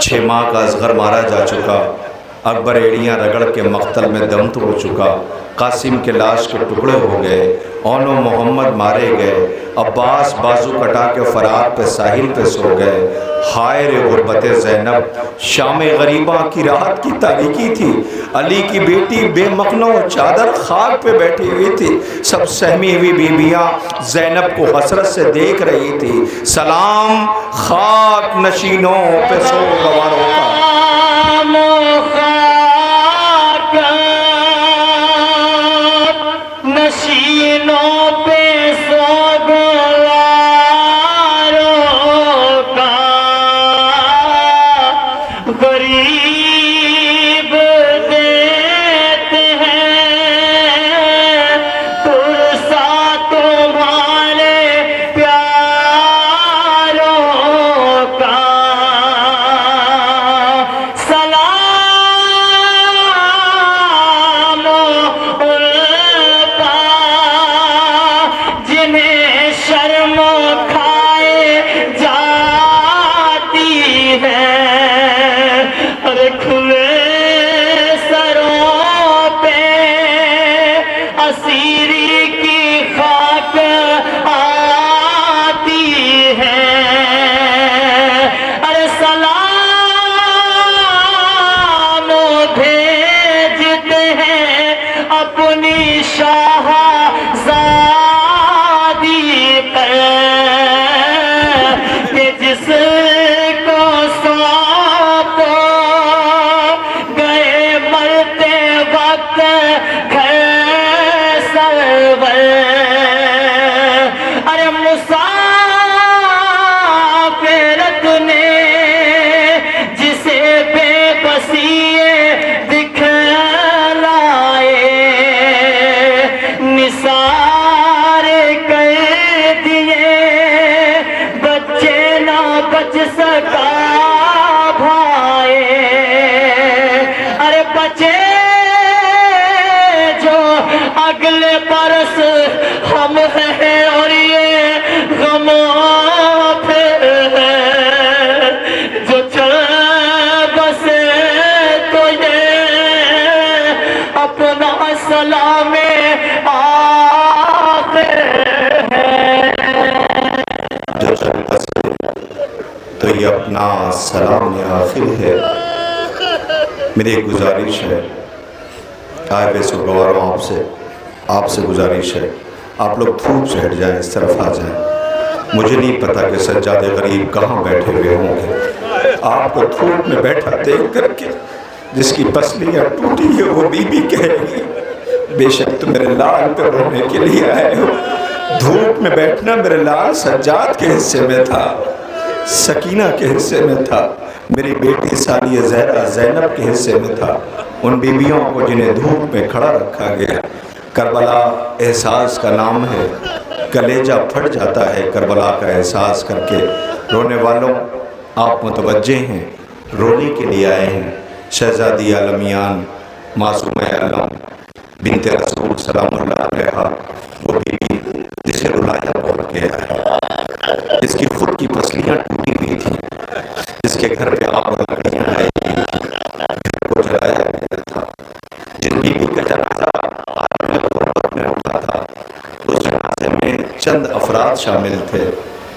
6 ماہ کا اصغر مارا جا چکا، اکبر ایڑیاں رگڑ کے مقتل میں دم توڑ چکا، قاسم کے لاش کے ٹکڑے ہو گئے، اون و محمد مارے گئے، عباس بازو کٹا کے فرات پہ ساحل پہ سو گئے۔ ہائے رے غربت زینب، شام غریباں کی رات کی تاریکی تھی، علی کی بیٹی بے مخنہ و چادر خاک پہ بیٹھی ہوئی تھی، سب سہمی ہوئی بیویاں زینب کو حسرت سے دیکھ رہی تھی۔ سلام خاک نشینوں پہ سو گواروں کا، تو یہ اپنا سلام آخر ہے۔ میری ایک گزارش ہے، آئے بے سوگواروں آپ سے گزارش ہے، آپ لوگ دھوپ سے ہٹ جائیں، اس طرف آ جائیں۔ مجھے نہیں پتا کہ سجاد غریب کہاں بیٹھے ہوئے ہوں گے۔ آپ کو دھوپ میں بیٹھا دیکھ کر کے جس کی پسلیاں ٹوٹی ہے وہ بی بی کہے گی بے شک تم میرے لال پہ رونے کے لیے آئے ہو۔ دھوپ میں بیٹھنا میرے لال سجاد کے حصے میں تھا، سکینہ کے حصے میں تھا، میری بیٹی ثانیہ زہرا زینب کے حصے میں تھا۔ ان بیویوں کو جنہیں دھوپ میں کھڑا رکھا گیا۔ کربلا احساس کا نام ہے، کلیجہ پھٹ جاتا ہے کربلا کا احساس کر کے۔ رونے والوں آپ متوجہ ہیں، رونے کے لیے آئے ہیں۔ شہزادی عالمیان معصومہ علم بنت رسول سلام اللہ علیہ، وہ بیوی جسے رلایا بول گیا ہے، جس کی خود کی پسلیاں ٹوٹی ہوئی تھیں، جس کے گھر پہ آگ و لکڑیاں آئی تھیں، گھر کو جلایا گیا تھا، جن بیوی کا جنازہ عالم غربت میں اٹھا تھا۔ اس جنازے میں چند افراد شامل تھے،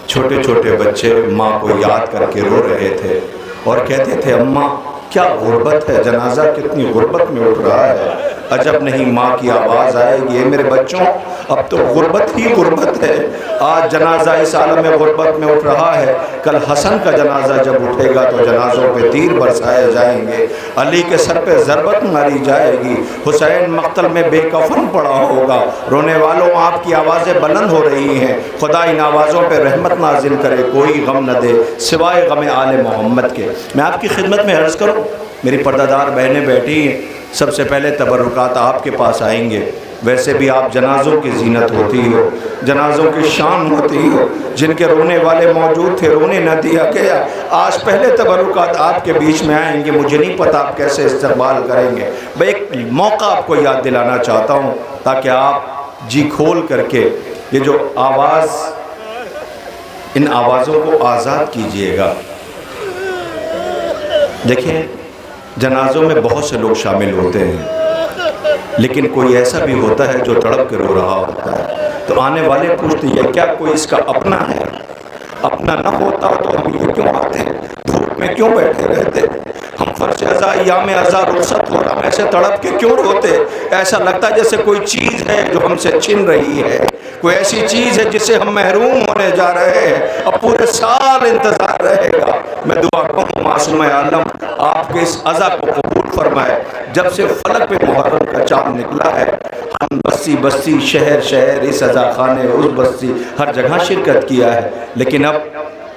چھوٹے چھوٹے بچے ماں کو یاد کر کے رو رہے تھے اور کہتے تھے اماں کیا غربت ہے، جنازہ کتنی غربت میں اٹھ رہا ہے، عجب نہیں ماں کی آواز آئے گی اے میرے بچوں اب تو غربت ہی غربت ہے۔ آج جنازہ اس عالم غربت میں اٹھ رہا ہے، کل حسن کا جنازہ جب اٹھے گا تو جنازوں پہ تیر برسائے جائیں گے، علی کے سر پہ ضربت ماری جائے گی، حسین مقتل میں بے کفن پڑا ہوگا۔ رونے والوں آپ کی آوازیں بلند ہو رہی ہیں، خدا ان آوازوں پہ رحمت نازل کرے، کوئی غم نہ دے سوائے غم آل محمد کے۔ میں آپ کی خدمت میں عرض کروں، میری پردہ دار بہنیں بیٹھی ہیں، سب سے پہلے تبرکات آپ کے پاس آئیں گے۔ ویسے بھی آپ جنازوں کی زینت ہوتی ہو، جنازوں کی شان ہوتی ہو، جن کے رونے والے موجود تھے رونے نہ دیا گیا، آج پہلے تبرکات آپ کے بیچ میں آئیں گے۔ مجھے نہیں پتا آپ کیسے استقبال کریں گے، میں ایک موقع آپ کو یاد دلانا چاہتا ہوں تاکہ آپ جی کھول کر کے یہ جو آواز، ان آوازوں کو آزاد کیجئے گا۔ دیکھیں جنازوں میں بہت سے لوگ شامل ہوتے ہیں، لیکن کوئی ایسا بھی ہوتا ہے جو تڑپ کے رو رہا ہوتا ہے، تو آنے والے پوچھتے ہیں کیا کوئی اس کا اپنا ہے؟ اپنا نہ ہوتا تو ہم یہ کیوں آتے، دھوپ میں کیوں بیٹھے رہتے؟ ہم فرض ازا ایام ازا رخصت ہو رہا ایسے تڑپ کے کیوں روتے؟ ایسا لگتا ہے جیسے کوئی چیز ہے جو ہم سے چھن رہی ہے، کوئی ایسی چیز ہے جس سے ہم محروم ہونے جا رہے ہیں، اب پورے سال انتظار رہے گا۔ میں دعا کروں معصوم عالم آپ کے اس عزا کو قبول فرمائے۔ جب سے فلک پہ محرم کا چاند نکلا ہے، ہم بستی بستی شہر شہر اس عزا خانے اس بستی ہر جگہ شرکت کیا ہے، لیکن اب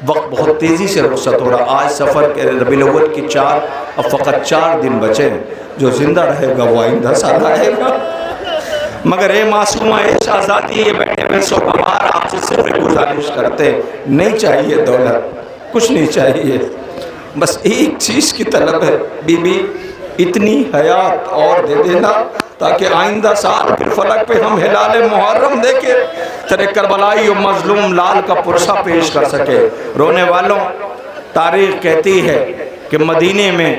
وقت بہت تیزی سے رخصت ہو رہا۔ آج سفر کے ربیع الاول کی 4 اب فقط 4 دن بچے ہیں، جو زندہ رہے گا وہ آئندہ سال آئے گا۔ مگر اے معصومہ اے شہزادی یہ بیٹھے میں سوگوار آپ سے صرف گزارش کرتے، نہیں چاہیے دولت، کچھ نہیں چاہیے، بس ایک چیز کی طلب ہے، بی بی اتنی حیات اور دے دینا تاکہ آئندہ سال پھر فلک پہ ہم ہلال محرم دیکھے، تیرے کربلائی و مظلوم لال کا پرسہ پیش کر سکے۔ رونے والوں، تاریخ کہتی ہے کہ مدینے میں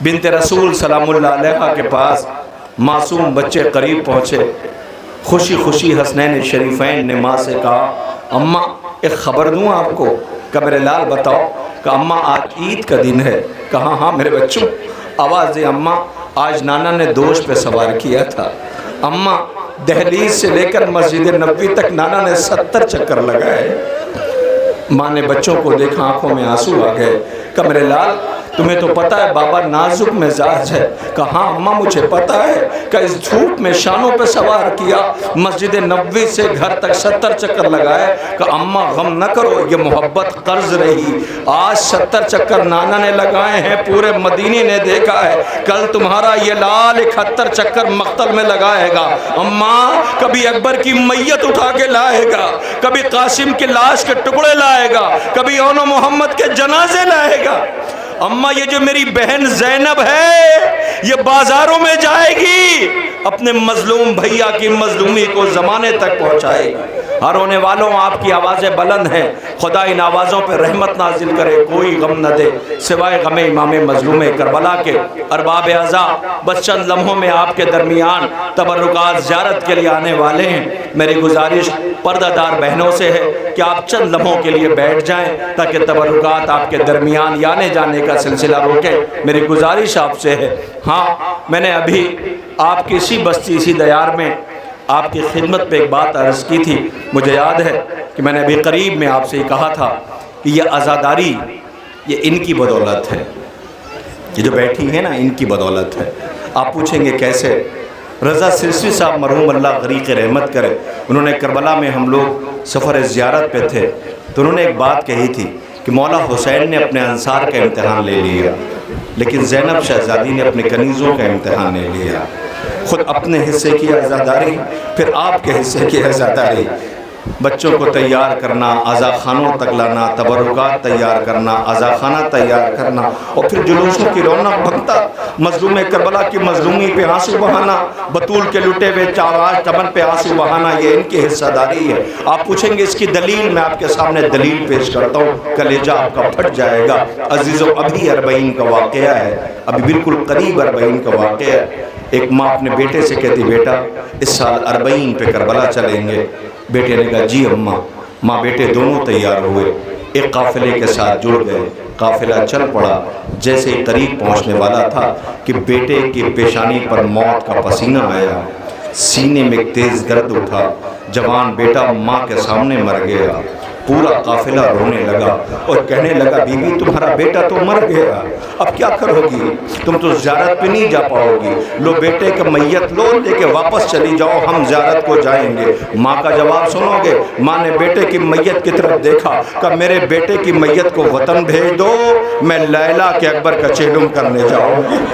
بنت رسول سلام اللہ علیہ کے پاس معصوم بچے قریب پہنچے، خوشی خوشی حسنین شریفین نے ماں سے کہا اماں ایک خبر دوں آپ کو؟ کہ میرے لال بتاؤ۔ کہ اماں آج عید کا دن ہے۔ کہا ہاں میرے بچوں۔ آواز دے اماں آج نانا نے دوش پہ سوار کیا تھا۔ اماں دہلیز سے لے کر مسجد نبوی تک نانا نے 70 چکر لگائے۔ ماں نے بچوں کو دیکھا، آنکھوں میں آنسو آ گئے۔ کہ میرے لال تمہیں تو پتا ہے بابا نازک مزاج ہے۔ کہا ہاں اماں مجھے پتا ہے کہ اس دھوپ میں شانوں پہ سوار کیا، مسجد نبوی سے گھر تک 70 چکر لگائے۔ کہ اماں غم نہ کرو، یہ محبت قرض رہی، آج 70 چکر نانا نے لگائے ہیں، پورے مدینے نے دیکھا ہے، کل تمہارا یہ لال 71 چکر مقتل میں لگائے گا۔ اماں کبھی اکبر کی میت اٹھا کے لائے گا، کبھی قاسم کے لاش کے ٹکڑے لائے گا، کبھی اون محمد کے جنازے لائے گا۔ اماں یہ جو میری بہن زینب ہے یہ بازاروں میں جائے گی، اپنے مظلوم بھیا کی مظلومی کو زمانے تک پہنچائے گی۔ ہر رونے والوں آپ کی آوازیں بلند ہیں، خدا ان آوازوں پہ رحمت نازل کرے، کوئی غم نہ دے سوائے غم امام مظلوم کربلا کے۔ ارباب عزا بس چند لمحوں میں آپ کے درمیان تبرکات زیارت کے لیے آنے والے ہیں۔ میری گزارش پردہ دار بہنوں سے ہے کہ آپ چند لمحوں کے لیے بیٹھ جائیں تاکہ تبرکات آپ کے درمیان آنے جانے کا سلسلہ روکے۔ میری گزارش آپ سے ہے، ہاں میں نے ابھی آپ کی اسی بستی اسی دیار میں آپ کی خدمت پہ ایک بات عرض کی تھی۔ مجھے یاد ہے کہ میں نے ابھی قریب میں آپ سے یہ کہا تھا کہ یہ عزاداری یہ ان کی بدولت ہے، یہ جو بیٹھی ہے نا ان کی بدولت ہے۔ آپ پوچھیں گے کیسے؟ رضا سرسی صاحب مرحوم اللہ غریق رحمت کرے، انہوں نے کربلا میں ہم لوگ سفر زیارت پہ تھے تو انہوں نے ایک بات کہی تھی کہ مولا حسین نے اپنے انصار کا امتحان لے لیا، لیکن زینب شہزادی نے اپنے کنیزوں کا امتحان لے لیا۔ خود اپنے حصے کی عزاداری، پھر آپ کے حصے کی عزاداری، بچوں کو تیار کرنا، عزا خانوں تک لانا، تبرکات تیار کرنا، عزا خانہ تیار کرنا، اور پھر جلوسوں کی رونق بھگتا، مظلوم کربلا کی مظلومی پہ آنسو بہانا، بطول کے لٹے ہوئے چمن پہ آنسو بہانا، یہ ان کی حصہ داری ہے۔ آپ پوچھیں گے اس کی دلیل، میں آپ کے سامنے دلیل پیش کرتا ہوں، کلیجہ آپ کا پھٹ جائے گا۔ عزیزوں ابھی 40 کا واقعہ ہے، ابھی بالکل قریب 40 کا واقعہ ہے۔ ایک ماں اپنے بیٹے سے کہتی بیٹا اس سال 40 پہ کربلا چلیں گے۔ بیٹے نے کہا جی اماں۔ ماں بیٹے دونوں تیار ہوئے، ایک قافلے کے ساتھ جڑ گئے، قافلہ چل پڑا۔ جیسے ہی قریب پہنچنے والا تھا کہ بیٹے کی پیشانی پر موت کا پسینہ آیا، سینے میں ایک تیز درد اٹھا، جوان بیٹا ماں کے سامنے مر گیا۔ پورا قافلہ رونے لگا اور کہنے لگا بی بی تمہارا بیٹا تو مر گیا، اب کیا کرو گی؟ تم تو زیارت پہ نہیں جا پاؤ گی، لو بیٹے کا میت لو، لے کے واپس چلی جاؤ، ہم زیارت کو جائیں گے۔ ماں کا جواب سنو گے؟ ماں نے بیٹے کی میت کی طرف دیکھا کہ میرے بیٹے کی میت کو وطن بھیج دو، میں لیلا کے اکبر کا چیلم کرنے جاؤں گی۔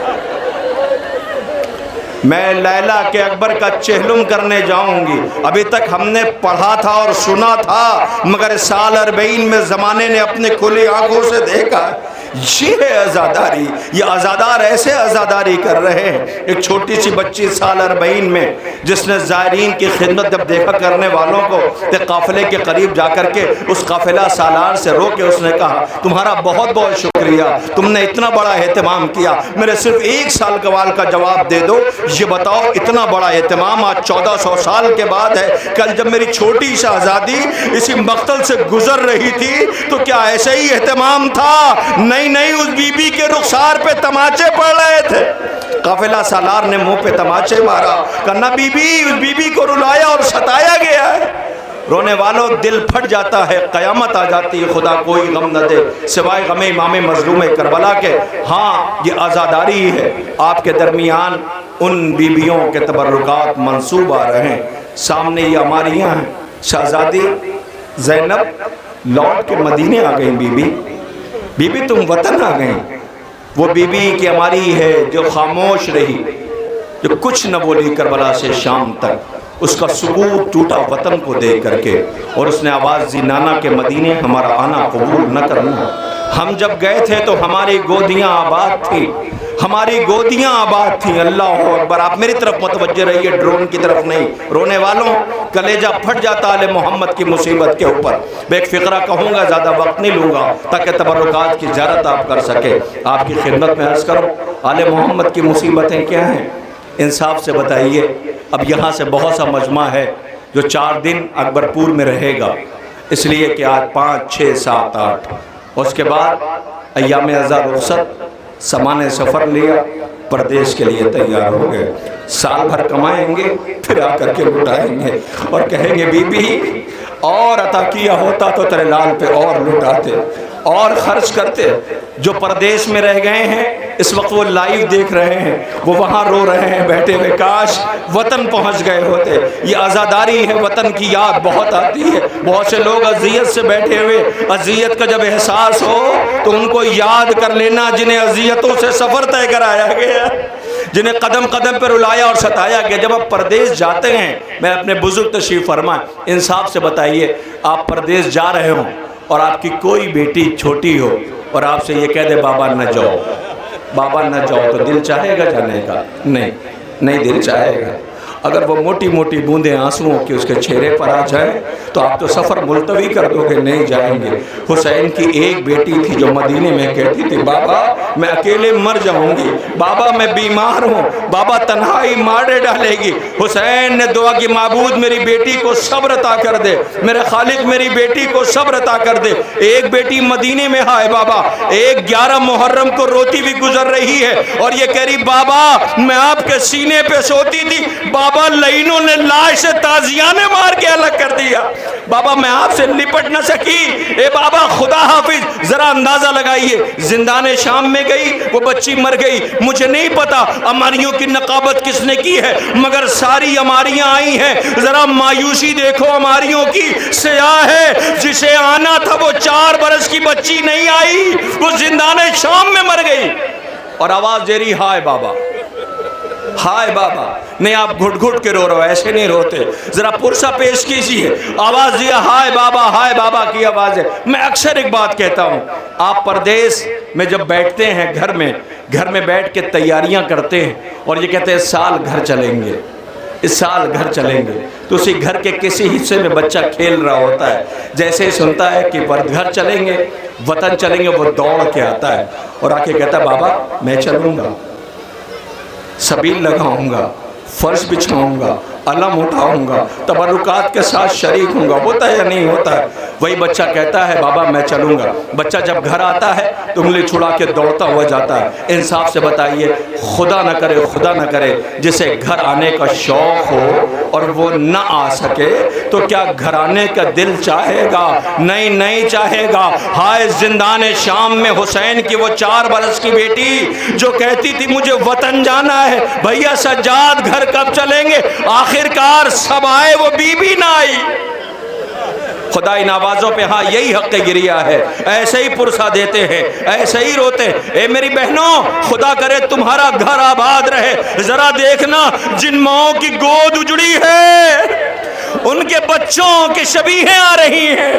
میں لیلا کے اکبر کا چہلم کرنے جاؤں گی. ابھی تک ہم نے پڑھا تھا اور سنا تھا، مگر سال 40 میں زمانے نے اپنے کھلی آنکھوں سے دیکھا. یہ ہے عزاداری. یہ عزادار ایسے عزاداری کر رہے ہیں. ایک چھوٹی سی بچی سال 40 میں جس نے زائرین کی خدمت جب دیکھا کرنے والوں کو، تو قافلے کے قریب جا کر کے اس قافلہ سالار سے رو کے اس نے کہا تمہارا بہت بہت شکریہ، تم نے اتنا بڑا اہتمام کیا. میرے صرف 1 سال سوال کا جواب دے دو. یہ بتاؤ اتنا بڑا اہتمام آج 1400 سال کے بعد ہے. کل جب میری چھوٹی شہزادی اسی مقتل سے گزر رہی تھی تو کیا ایسے ہی اہتمام تھا؟ نہیں، اس بی بی کے رخسار پہ تماچے پڑ رہے تھے. قافلہ سالار نے منہ پہ تماچے مارا، کہا بی بی، اس بی بی کو رلایا اور ستایا گیا ہے. رونے والوں دل پھٹ جاتا ہے، قیامت آ جاتی ہے، خدا کوئی غم نہ دے سوائے غم امام مظلوم کربلا کے. ہاں یہ عزاداری ہے. آپ کے درمیان ان بیویوں کے تبرکات منسوب آ رہے ہیں. سامنے یہ ہماریاں ہیں. شہزادی زینب لوٹ کے مدینے آ گئیں. بی بی تم وطن آ گئیں. وہ بی بی کی ہماری ہے جو خاموش رہی، جو کچھ نہ بولی کربلا سے شام تک. اس کا سکوت ٹوٹا وطن کو دیکھ کر کے، اور اس نے آواز دی نانا کے مدینے ہمارا آنا قبول نہ کرنا. ہم جب گئے تھے تو ہماری گودیاں آباد تھی، ہماری گودیاں آباد تھیں. اللہ اکبر. آپ میری طرف متوجہ رہیے، ڈرون کی طرف نہیں. رونے والوں کلیجہ پھٹ جاتا آل محمد کی مصیبت کے اوپر. میں ایک فقرہ کہوں گا، زیادہ وقت نہیں لوں گا تاکہ تبرکات کی زیارت آپ کر سکے. آپ کی خدمت میں عرض کروں آل محمد کی مصیبتیں کیا ہیں؟ انصاف سے بتائیے. اب یہاں سے بہت سا مجمع ہے جو 4 دن اکبر پور میں رہے گا، اس لیے کہ آج 5 6 7 8 اس کے بعد ایام ازا رخصت سامان سفر لیا، پردیش کے لیے تیار ہو گئے. سال بھر کمائیں گے، پھر آ کر کے لٹائیں گے اور کہیں گے بی بی اور عطا کیا ہوتا تو تیرے لال پہ اور لٹاتے اور خرچ کرتے. جو پردیش میں رہ گئے ہیں اس وقت وہ لائیو دیکھ رہے ہیں، وہ وہاں رو رہے ہیں بیٹھے ہوئے، کاش وطن پہنچ گئے ہوتے. یہ عزاداری ہے، وطن کی یاد بہت آتی ہے. بہت سے لوگ اذیت سے بیٹھے ہوئے، اذیت کا جب احساس ہو تو ان کو یاد کر لینا جنہیں اذیتوں سے سفر طے کرایا گیا، جنہیں قدم قدم پر رلایا اور ستایا گیا. جب آپ پردیش جاتے ہیں، میں اپنے بزرگ تشریف فرمائیں، انصاف سے بتائیے آپ پردیش جا رہے ہوں اور آپ کی کوئی بیٹی چھوٹی ہو اور آپ سے یہ کہہ دے بابا نہ جاؤ، بابا نہ جاؤ، تو دل چاہے گا جانے کا؟ نہیں دل چاہے گا. اگر وہ موٹی موٹی بوندیں آنسوؤں کی اس کے چہرے پر آ جائیں تو آپ تو سفر ملتوی کر دو گے، نہیں جائیں گے. حسین کی ایک بیٹی تھی جو مدینے میں کہتی تھی بابا میں اکیلے مر جاؤں گی، بابا میں بیمار ہوں، بابا تنہائی مارے ڈالے گی. حسین نے دعا کی معبود میری بیٹی کو صبر عطا کر دے، میرے خالق میری بیٹی کو صبر عطا کر دے. ایک بیٹی مدینے میں ہے بابا، ایک 11 محرم کو روتی بھی گزر رہی ہے اور یہ کہہ رہی بابا میں آپ کے سینے پہ سوتی تھی، بابا لائنوں نے لاش سے تازیانے مار کے الگ کر دیا، بابا میں آپ سے لپٹ نہ سکی. اے بابا خدا حافظ. ذرا اندازہ لگائیے، زندان شام میں گئی، وہ بچی مر گئی. مجھے نہیں پتا اماریوں کی نقابت کس نے کی ہے، مگر ساری اماریاں آئی ہیں. ذرا مایوسی دیکھو اماریوں کی. سیاہ ہے جسے آنا تھا وہ 4 برس کی بچی نہیں آئی، وہ زندان شام میں مر گئی اور آواز دے رہی ہائے بابا، ہائے بابا. نہیں آپ گھٹ گھٹ کے رو رہے ہو، ایسے نہیں روتے. ذرا پرسہ پیش کیجیے. آواز دیا ہائے بابا کی آواز ہے. میں اکثر ایک بات کہتا ہوں، آپ پردیس میں جب بیٹھتے ہیں گھر میں بیٹھ کے تیاریاں کرتے ہیں اور یہ کہتے ہیں اس سال گھر چلیں گے، اس سال گھر چلیں گے، تو اسی گھر کے کسی حصے میں بچہ کھیل رہا ہوتا ہے. جیسے ہی سنتا ہے کہ گھر چلیں گے، وطن چلیں گے، وہ دوڑ کے آتا ہے اور آ کے کہتا ہے بابا میں چلوں گا، سبیل لگاؤں گا، فرش بچھاؤں گا، علم اٹھاؤں گا، تبرکات کے ساتھ شریک ہوں گا. ہوتا ہے یا نہیں ہوتا ہے؟ وہی بچہ کہتا ہے بابا میں چلوں گا. بچہ جب گھر آتا ہے تو انگلی چھڑا کے دوڑتا ہوا جاتا ہے. انصاف سے بتائیے خدا نہ کرے جسے گھر آنے کا شوق ہو اور وہ نہ آ سکے تو کیا گھر آنے کا دل چاہے گا؟ نہیں چاہے گا. ہائے زندان شام میں حسین کی وہ 4 برس کی بیٹی جو کہتی تھی مجھے وطن جانا ہے، بھیا سجاد گھر کب چلیں گے؟ آخر کار سب آئے، وہ بی بی نہ آئی. خدائی نوازوں پہ ہاں یہی حق گریہ ہے، ایسے ہی پرسہ دیتے ہیں، ایسے ہی روتے ہیں۔ اے میری بہنوں، خدا کرے تمہارا گھر آباد رہے۔ ذرا دیکھنا جن ماؤں کی گود اجڑی ہے ان کے بچوں کے شبیہیں آ رہی ہیں۔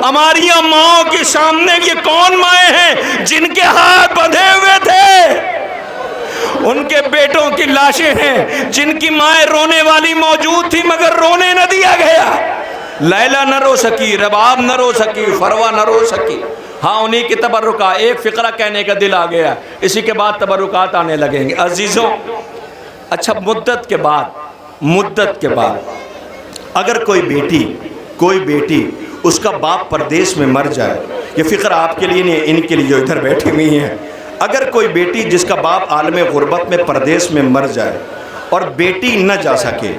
ہماری ماؤں کے سامنے یہ کون مائیں ہیں جن کے ہاتھ بندھے ہوئے تھے؟ ان کے بیٹوں کی لاشیں ہیں جن کی مائیں رونے والی موجود تھی مگر رونے نہ دیا گیا۔ لیلا نہ رو سکی، رباب نہ رو سکی، فروا نہ رو سکی۔ ہاں انہی کی تبرکات، ایک فقرہ کہنے کا دل آ گیا، اسی کے بعد تبرکات آنے لگیں گے۔ عزیزوں، اچھا مدت کے بعد اگر کوئی بیٹی اس کا باپ پردیس میں مر جائے، یہ فقرہ آپ کے لیے نہیں، ان کے لیے جو ادھر بیٹھی ہوئی ہیں، اگر کوئی بیٹی جس کا باپ عالم غربت میں پردیس میں مر جائے اور بیٹی نہ جا سکے،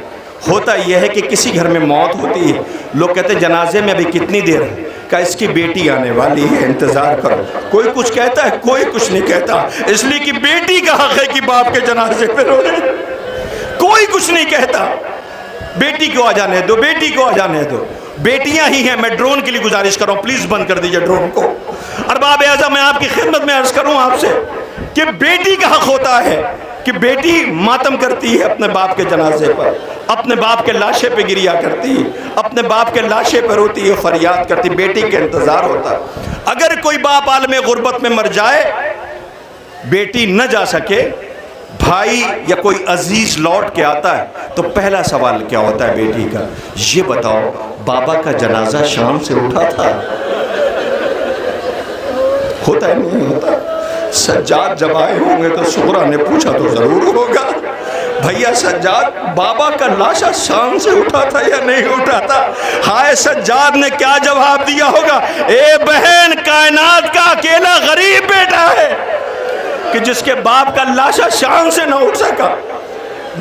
ہوتا یہ ہے کہ کسی گھر میں موت ہوتی ہے، لوگ کہتے ہیں جنازے میں ابھی کتنی دیر ہے، کہ اس کی بیٹی آنے والی ہے، انتظار کرو۔ کوئی کچھ کہتا ہے، کوئی کچھ نہیں کہتا، اس لیے کہ بیٹی کا حق ہے کہ باپ کے جنازے پہ رو رہے۔ کوئی کچھ نہیں کہتا، بیٹی کو آ جانے دو، بیٹی کو آ جانے دو۔ بیٹیاں ہی ہیں۔ میں ڈرون کے لیے گزارش کر رہا ہوں، پلیز بند کر دیجئے ڈرون کو۔ ارباب اعظم، میں آپ کی خدمت میں عرض کروں آپ سے کہ بیٹی کا حق ہوتا ہے کہ بیٹی ماتم کرتی ہے اپنے باپ کے جنازے پر، اپنے باپ کے لاشے پہ گریہ کرتی ہے، اپنے باپ کے لاشے پہ روتی ہے، فریاد کرتی، بیٹی کے انتظار ہوتا ہے۔ اگر کوئی باپ عالم غربت میں مر جائے، بیٹی نہ جا سکے، بھائی یا کوئی عزیز لوٹ کے آتا ہے تو پہلا سوال کیا ہوتا ہے بیٹی کا؟ یہ بتاؤ بابا کا جنازہ شام سے اٹھا تھا؟ ہوتا ہے نہیں ہوتا؟ سجاد جب آئے ہوں گے تو سغرا نے پوچھا تو ضرور ہوگا، بھیا سجاد بابا کا لاشا شام سے اٹھا تھا یا نہیں اٹھا تھا؟ ہائے سجاد نے کیا جواب دیا ہوگا؟ اے بہن، کائنات کا اکیلا غریب بیٹا ہے کہ جس کے باپ کا لاشا شام سے نہ اٹھ سکا،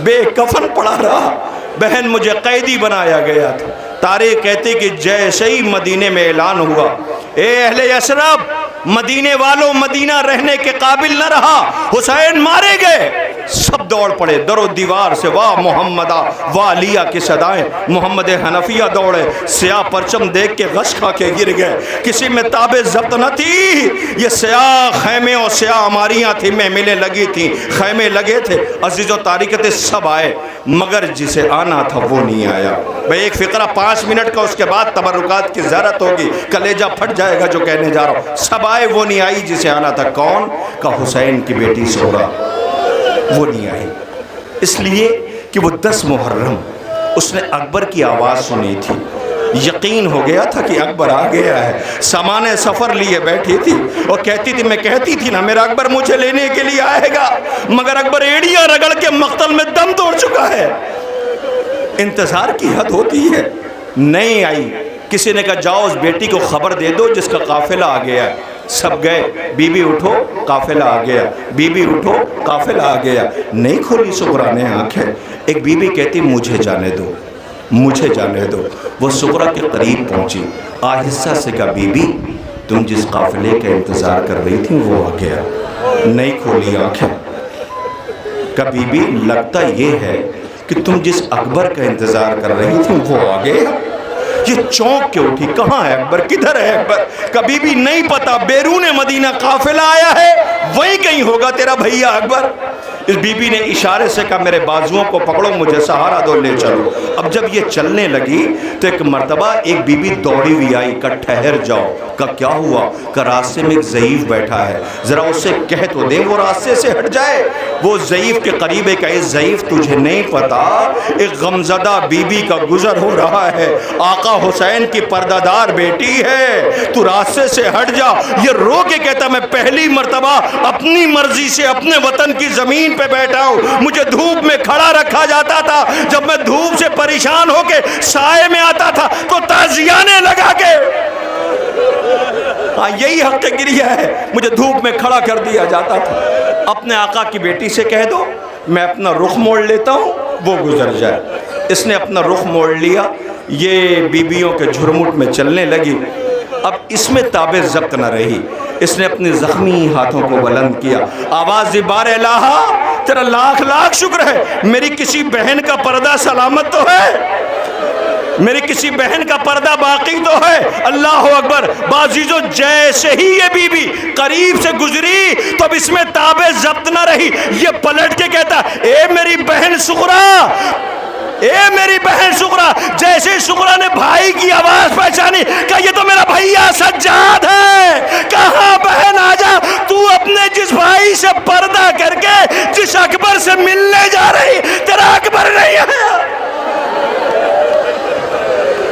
بے کفن پڑا رہا۔ بہن، مجھے قیدی بنایا گیا تھا۔ تاریخ کہتی کہ جیسے ہی مدینے میں اعلان ہوا، اے اہل یثرب، مدینے والوں مدینہ رہنے کے قابل نہ رہا، حسین مارے گئے، سب دوڑ پڑے در و دیوار سے، واہ محمدہ واہ علیہ کی صدائیں۔ محمد حنفیہ دوڑے، سیاہ پرچم دیکھ کے غش کھا کے گر گئے۔ کسی میں تاب ضبط نہ تھی، یہ سیاہ خیمے اور سیاہ عماریاں تھی، محملیں لگی تھیں، خیمے لگے تھے۔ عزیز و تاریکت سب آئے مگر جسے آنا تھا وہ نہیں آیا۔ بھئی ایک فقرہ 5 منٹ کا، اس کے بعد تبرکات کی زیارت ہوگی، کلیجہ پھٹ جائے گا جو کہنے جا رہا ہوں۔ سب آئے، وہ نہیں آئی جسے آنا تھا۔ کون؟ کہ حسین کی بیٹی سغرا، وہ نہیں آئی، اس لیے کہ وہ 10 محرم اس نے اکبر کی آواز سنی تھی، یقین ہو گیا تھا کہ اکبر آ گیا ہے۔ سامان سفر لیے بیٹھی تھی اور کہتی تھی، میں کہتی تھی نا میرا اکبر مجھے لینے کے لیے آئے گا، مگر اکبر ایڑیاں رگڑ کے مقتل میں دم توڑ چکا ہے۔ انتظار کی حد ہوتی ہے، نہیں آئی۔ کسی نے کہا جاؤ اس بیٹی کو خبر دے دو جس کا قافلہ آ گیا ہے۔ سب گئے، بی بی اٹھو قافلہ آ گیا، بی بی اٹھو قافلہ آ گیا۔ نہیں کھولی سغرا نے آنکھیں۔ ایک بی بی کہتی مجھے جانے دو، مجھے جانے دو۔ وہ سغرا کے قریب پہنچی، آہستہ سے کہا بی بی تم جس قافلے کا انتظار کر رہی تھی وہ آ گیا۔ نہیں کھولی آنکھیں۔ کہا بی بی لگتا یہ ہے کہ تم جس اکبر کا انتظار کر رہی تھی وہ آ گیا۔ یہ چونک کے اٹھی، کہاں ہے اکبر، کدھر ہے اکبر؟ کبھی بھی نہیں پتا، بیرون مدینہ قافلہ آیا ہے، وہی کہیں ہوگا تیرا بھیا اکبر۔ اس بی بی نے اشارے سے کہا میرے بازوؤں کو پکڑو، مجھے سہارا دو، لے چلو۔ اب جب یہ چلنے لگی تو ایک مرتبہ ایک بی بی دوڑی ہوئی آئی، کہا ٹھہر جاؤ۔ کہا کیا ہوا؟ کہا راستے میں ایک ضعیف بیٹھا ہے، ذرا اسے کہہ تو دے وہ راستے سے ہٹ جائے۔ وہ ضعیف کے قریب ہے، کہ ضعیف تجھے نہیں پتا ایک غمزدہ بی بی کا گزر ہو رہا ہے، آقا حسین کی پردہ دار بیٹی ہے، تو راستے سے ہٹ جا۔ یہ رو کے کہتا میں پہلی مرتبہ اپنی مرضی سے اپنے وطن کی زمین پہ بیٹھا ہوں، مجھے دھوپ میں کھڑا رکھا جاتا تھا، جب میں دھوپ سے پریشان ہو کے سائے میں آتا تھا تو تعزیانے لگا کے، ہاں یہی حق گریہ ہے، مجھے دھوپ میں کھڑا کر دیا جاتا تھا۔ اپنے آقا کی بیٹی سے کہہ دو میں اپنا رخ موڑ لیتا ہوں، وہ گزر جائے۔ اس نے اپنا رخ موڑ لیا، یہ بیویوں کے جھرمٹ میں چلنے لگی۔ اب اس میں تاب ضبط نہ رہی، اس نے اپنے زخمی ہاتھوں کو بلند کیا، آواز بار الہا تیرا لاکھ لاکھ شکر ہے، میری کسی بہن کا پردہ سلامت تو ہے۔ میری کسی بہن کا پردہ باقی تو ہے؟ اللہ اکبر. بعزیزو جیسے ہی یہ بی بی قریب سے گزری تو اب اس میں تابع ضبط نہ رہی. یہ پلٹ کے کہتا اے میری بہن سغرا، اے میری بہن سغرا. جیسے ہی سغرا نے بھائی کی آواز پہچانی کہا یہ تو میرا بھیا سجاد ہے. کہاں بہن آجا، تو اپنے جس بھائی سے پردہ کر کے جس اکبر سے ملنے جا رہی، تیرا اکبر نہیں آیا.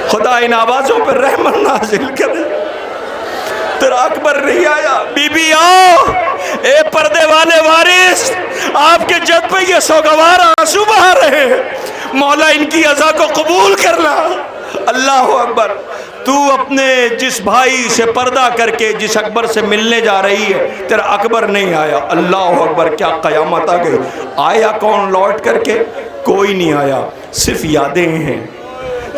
خدا ان آوازوں پر رحمت نازل کرے. تیرا اکبر نہیں آیا. بی بی آؤ، اے پردے والے وارث، آپ کے جد پہ یہ سوگوار آنسو بہا رہے ہیں. مولا ان کی عزا کو قبول کرنا. اللہ اکبر. تو اپنے جس بھائی سے پردہ کر کے جس اکبر سے ملنے جا رہی ہے، تیرا اکبر نہیں آیا. اللہ اکبر. کیا قیامت آ گئی. آیا کون لوٹ کر کے؟ کوئی نہیں آیا. صرف یادیں ہیں،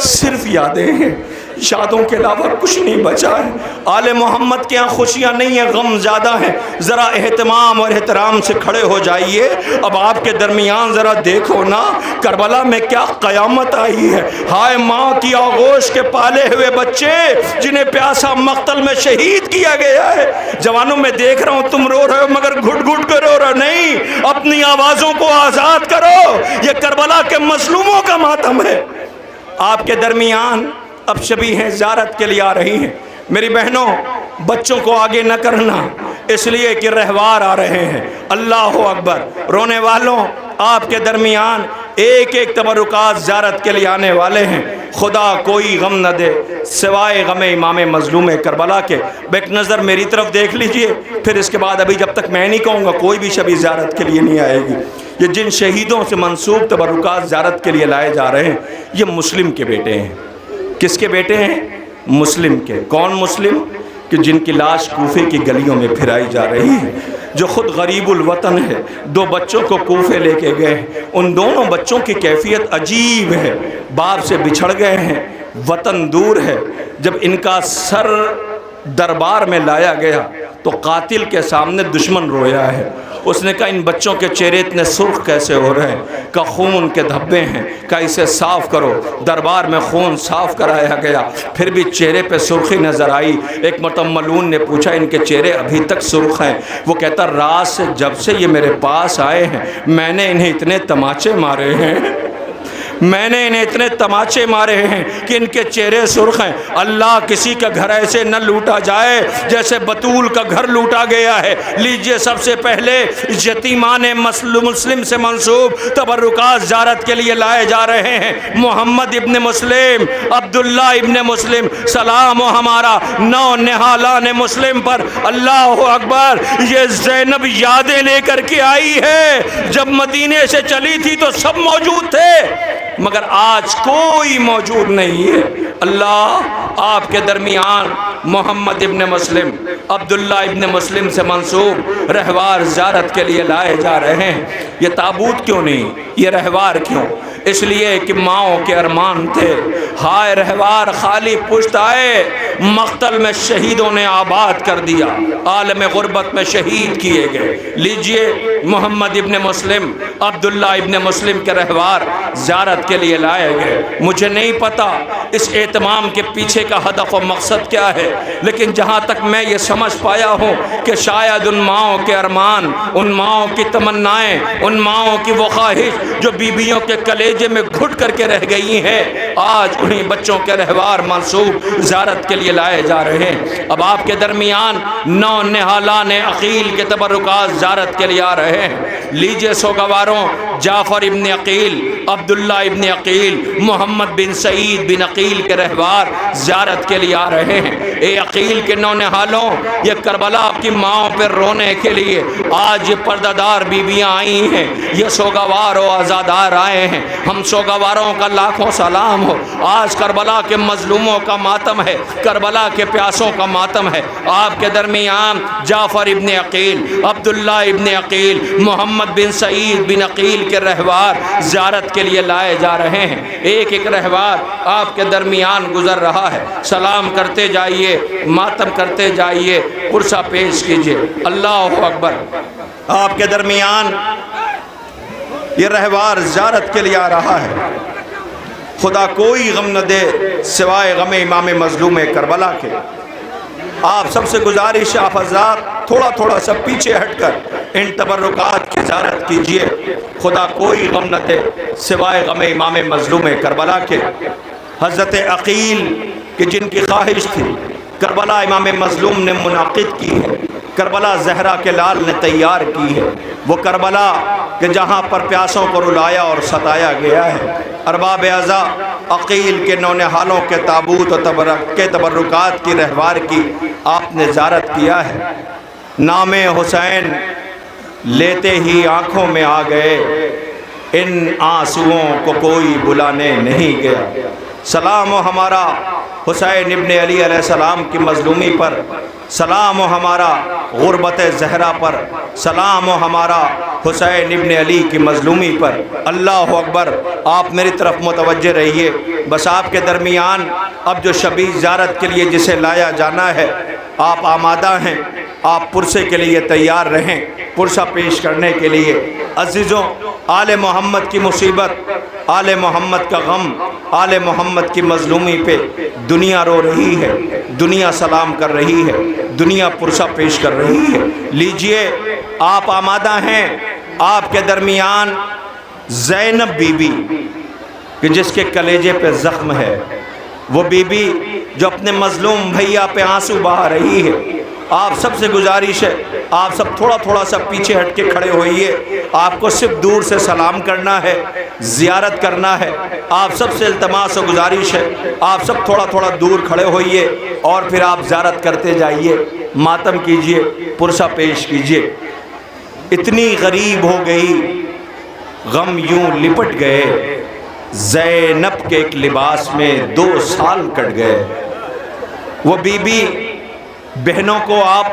صرف یادیں ہیں. یادوں کے علاوہ کچھ نہیں بچا ہے. آل محمد کے یہاں خوشیاں نہیں ہیں، غم زیادہ ہیں. ذرا اہتمام اور احترام سے کھڑے ہو جائیے. اب آپ کے درمیان ذرا دیکھو نا کربلا میں کیا قیامت آئی ہے. ہائے ماں کی آغوش کے پالے ہوئے بچے جنہیں پیاسا مقتل میں شہید کیا گیا ہے. جوانوں میں دیکھ رہا ہوں تم رو رہے ہو مگر گھٹ گھٹ کر رو رہے ہو. نہیں، اپنی آوازوں کو آزاد کرو. یہ کربلا کے مظلوموں کا ماتم ہے. آپ کے درمیان اب شبیہیں زیارت کے لیے آ رہی ہیں. میری بہنوں، بچوں کو آگے نہ کرنا، اس لیے کہ رہوار آ رہے ہیں. اللہ اکبر. رونے والوں، آپ کے درمیان ایک ایک تبرکات زیارت کے لیے آنے والے ہیں. خدا کوئی غم نہ دے سوائے غم امام مظلوم کربلا کے. ایک نظر میری طرف دیکھ لیجئے، پھر اس کے بعد ابھی جب تک میں نہیں کہوں گا کوئی بھی شبی زیارت کے لیے نہیں آئے گی. یہ جن شہیدوں سے منسوب تبرکات زیارت کے لیے لائے جا رہے ہیں، یہ مسلم کے بیٹے ہیں. کس کے بیٹے ہیں؟ مسلم کے. کون مسلم؟ کہ جن کی لاش کوفے کی گلیوں میں پھرائی جا رہی ہے، جو خود غریب الوطن ہے. 2 بچوں کو کوفے لے کے گئے. ان دونوں بچوں کی کیفیت عجیب ہے. باپ سے بچھڑ گئے ہیں، وطن دور ہے. جب ان کا سر دربار میں لایا گیا تو قاتل کے سامنے دشمن رویا ہے. اس نے کہا ان بچوں کے چہرے اتنے سرخ کیسے ہو رہے ہیں؟ کہ خون کے دھبے ہیں. کہ اسے صاف کرو. دربار میں خون صاف کرایا گیا، پھر بھی چہرے پہ سرخی نظر آئی. ایک متملون نے پوچھا ان کے چہرے ابھی تک سرخ ہیں؟ وہ کہتا رات سے جب سے یہ میرے پاس آئے ہیں میں نے انہیں اتنے تماچے مارے ہیں، میں نے انہیں اتنے تماچے مارے ہیں کہ ان کے چہرے سرخ ہیں. اللہ کسی کا گھر ایسے نہ لوٹا جائے جیسے بطول کا گھر لوٹا گیا ہے. لیجئے سب سے پہلے یتیمان مسلم سے منسوب تبرکات زیارت کے لیے لائے جا رہے ہیں. محمد ابن مسلم، عبداللہ ابن مسلم، سلام و ہمارا نو نہالان مسلم پر. اللہ اکبر. یہ زینب یادیں لے کر کے آئی ہے. جب مدینے سے چلی تھی تو سب موجود تھے مگر آج کوئی موجود نہیں ہے. اللہ آپ کے درمیان محمد ابن مسلم، عبداللہ ابن مسلم سے منسوب رہوار زیارت کے لیے لائے جا رہے ہیں. یہ تابوت کیوں نہیں، یہ رہوار کیوں؟ اس لیے کہ ماؤں کے ارمان تھے. ہائے رہوار خالی پشت آئے. مقتل میں شہیدوں نے آباد کر دیا، عالم غربت میں شہید کیے گئے. لیجئے محمد ابن مسلم، عبداللہ ابن مسلم کے رہوار زیارت کے لیے لائے گئے. مجھے نہیں پتا اس اہتمام کے پیچھے کا ہدف و مقصد کیا ہے، لیکن جہاں تک میں یہ سمجھ پایا ہوں کہ شاید ان ماؤں کے ارمان، ان ماؤں کی تمنائیں، ان ماؤں کی وہ خواہش جو بیویوں کے کلیجے میں گھٹ کر کے رہ گئی ہیں، آج انہیں بچوں کے رہوار منسوب زیارت کے لیے لائے جا رہے ہیں. اب آپ کے درمیان نو نہالان عقیل کے تبرکات زیارت کے لیے آ رہے ہیں. لیجئے سوگواروں، جعفر ابن عقیل، عبداللہ ابن عقیل، محمد بن سعید بن عقیل کے رہوار زیارت کے لیے آ رہے ہیں. اے عقیل کے نو نہالوں، یہ کربلا کی ماؤں پر رونے کے لیے آج یہ پردہ دار بیویاں آئی ہیں، یہ سوگوار و آزادار آئے ہیں. ہم سوگواروں کا لاکھوں سلام ہو. آج کربلا کے مظلوموں کا ماتم ہے، کربلا کے پیاسوں کا ماتم ہے. آپ کے درمیان جعفر ابن عقیل، عبداللہ ابن عقیل، محمد بن سعید بن عقیل کے رہوار زیارت کے لیے لائے جا رہے ہیں. ایک ایک رہوار آپ کے درمیان گزر رہا ہے. سلام کرتے جائیے، ماتم کرتے جائیے، قرصہ پیش کیجئے. اللہ اکبر. آپ کے درمیان یہ رہوار زیارت کے لیے آ رہا ہے. خدا کوئی غم نہ دے سوائے غم امام مظلوم کربلا کے۔ آپ سب سے گزارش ہے، آپ حضرات تھوڑا تھوڑا سب پیچھے ہٹ کر ان تبرکات کی زیارت کیجئے۔ خدا کوئی غم نہ دے سوائے غم امام مظلوم کربلا کے۔ حضرت عقیل کہ جن کی خواہش تھی کربلا امام مظلوم نے منعقد کی ہے، کربلا زہرا کے لال نے تیار کی ہے، وہ کربلا کہ جہاں پر پیاسوں کو رلایا اور ستایا گیا ہے۔ ارباب اعضاء عقیل کے نونہالوں کے تابوت و تبرکات کی رہوار کی آپ نے زیارت کیا ہے۔ نام حسین لیتے ہی آنکھوں میں آ گئے، ان آنسوؤں کو کوئی بلانے نہیں گیا۔ سلام ہو ہمارا حسین ابن علی علیہ السلام کی مظلومی پر، سلام ہو ہمارا غربت زہرا پر، سلام ہو ہمارا حسین ابن علی کی مظلومی پر۔ اللہ اکبر۔ آپ میری طرف متوجہ رہیے، بس آپ کے درمیان اب جو شبی زیارت کے لیے جسے لایا جانا ہے آپ آمادہ ہیں، آپ پرسے کے لیے تیار رہیں، پرسہ پیش کرنے کے لیے۔ عزیزوں، آل محمد کی مصیبت، آل محمد کا غم، آل محمد کی مظلومی پہ دنیا رو رہی ہے، دنیا سلام کر رہی ہے، دنیا پرسہ پیش کر رہی ہے۔ لیجئے آپ آمادہ ہیں، آپ کے درمیان زینب بی بی کہ جس کے کلیجے پہ زخم ہے، وہ بی بی جو اپنے مظلوم بھیا پہ آنسو بہا رہی ہے۔ آپ سب سے گزارش ہے، آپ سب تھوڑا تھوڑا سا پیچھے ہٹ کے کھڑے ہوئیے۔ آپ کو صرف دور سے سلام کرنا ہے، زیارت کرنا ہے۔ آپ سب سے التماس و گزارش ہے، آپ سب تھوڑا تھوڑا دور کھڑے ہوئیے اور پھر آپ زیارت کرتے جائیے، ماتم کیجئے، پرسہ پیش کیجئے۔ اتنی غریب ہو گئی، غم یوں لپٹ گئے، زینب کے ایک لباس میں 2 سال کٹ گئے۔ وہ بی بی بہنوں کو آپ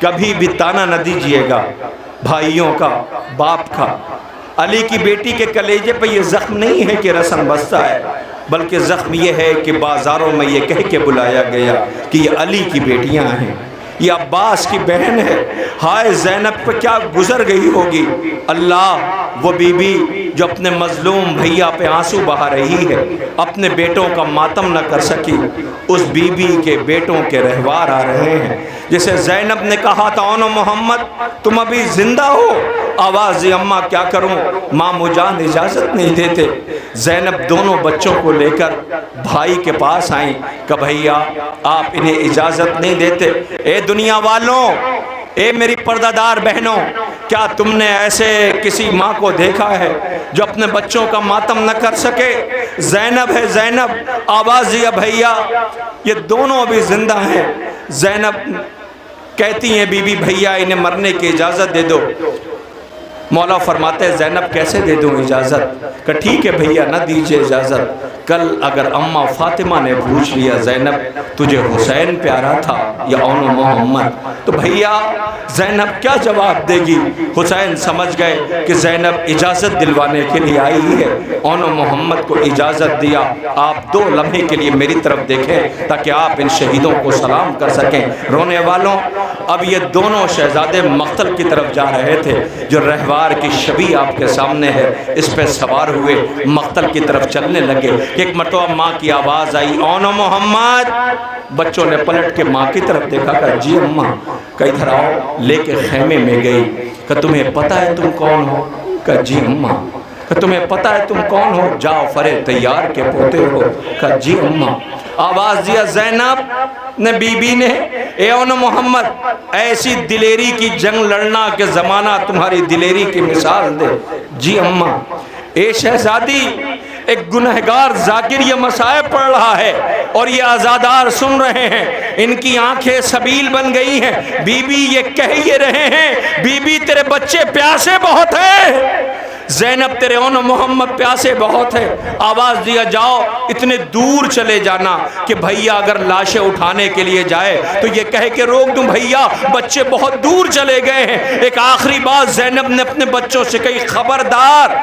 کبھی بھی تانا نہ دیجئے گا، بھائیوں کا، باپ کا۔ علی کی بیٹی کے کلیجے پہ یہ زخم نہیں ہے کہ رسن بستہ ہے، بلکہ زخم یہ ہے کہ بازاروں میں یہ کہہ کے بلایا گیا کہ یہ علی کی بیٹیاں ہیں، یہ عباس کی بہن ہے۔ ہائے زینب پہ کیا گزر گئی ہوگی۔ اللہ، وہ بی بی جو اپنے مظلوم بھیا پہ آنسو بہا رہی ہے، اپنے بیٹوں کا ماتم نہ کر سکی، اس بی بی کے بیٹوں کے رہوار آ رہے ہیں۔ جسے زینب نے کہا تھا اونو محمد تم ابھی زندہ ہو، آواز اماں کیا کروں، ماں مجان اجازت نہیں دیتے۔ زینب دونوں بچوں کو لے کر بھائی کے پاس آئیں کہ بھیا آپ انہیں اجازت نہیں دیتے۔ اے دنیا والوں، اے میری پردہ دار بہنوں، کیا تم نے ایسے کسی ماں کو دیکھا ہے جو اپنے بچوں کا ماتم نہ کر سکے؟ زینب ہے زینب، آواز دیا بھیا، یہ دونوں ابھی زندہ ہیں۔ زینب کہتی ہیں بی بی بھیا انہیں مرنے کی اجازت دے دو۔ مولا فرماتے ہیں زینب کیسے دے دوں اجازت؟ کہ ٹھیک ہے بھیا نہ دیجئے اجازت، کل اگر اماں فاطمہ نے پوچھ لیا زینب تجھے حسین پیارا تھا یا اون محمد، تو بھیا زینب کیا جواب دے گی؟ حسین سمجھ گئے کہ زینب اجازت دلوانے کے لیے آئی ہے۔ اون محمد کو اجازت دیا، آپ 2 لمحے کے لیے میری طرف دیکھیں تاکہ آپ ان شہیدوں کو سلام کر سکیں۔ رونے والوں، اب یہ دونوں شہزادے مقتل کی طرف جا رہے تھے، جو رہوار کی شبی آپ کے سامنے ہے، اس پہ سوار ہوئے مقتل کی طرف چلنے لگے۔ ایک مرتبہ ماں کی آواز آئی اون محمد، بچوں نے پلٹ کے ماں کی طرف دیکھا کہ جی اماں، کہ ادھر آؤ، لے کے خیمے میں گئی کہ تمہیں پتہ ہے تم کون ہو؟ کہ جی اماں۔ کہ تمہیں پتہ ہے تم کون ہو؟ جعفر طیار کے پوتے ہو؟ کہ جی اماں۔ آواز دیا زینب نے بی بی نے، اے اون محمد ایسی دلیری کی جنگ لڑنا کہ زمانہ تمہاری دلیری کی مثال دے۔ جی اماں۔ اے شہزادی، ایک گنہگار ذاکر یہ مسائب پڑھ رہا ہے اور یہ آزادار سن رہے ہیں، ان کی آنکھیں سبیل بن گئی ہیں۔ بی بی یہ کہہ یہ رہے ہیں بی بی تیرے بچے پیاسے بہت ہیں، زینب تیرے اون محمد پیاسے بہت ہے۔ آواز دیا جاؤ اتنے دور چلے جانا کہ بھیا اگر لاشیں اٹھانے کے لیے جائے تو یہ کہے کہ روک دوں بھیا بچے بہت دور چلے گئے ہیں۔ ایک آخری بات زینب نے اپنے بچوں سے کہی، خبردار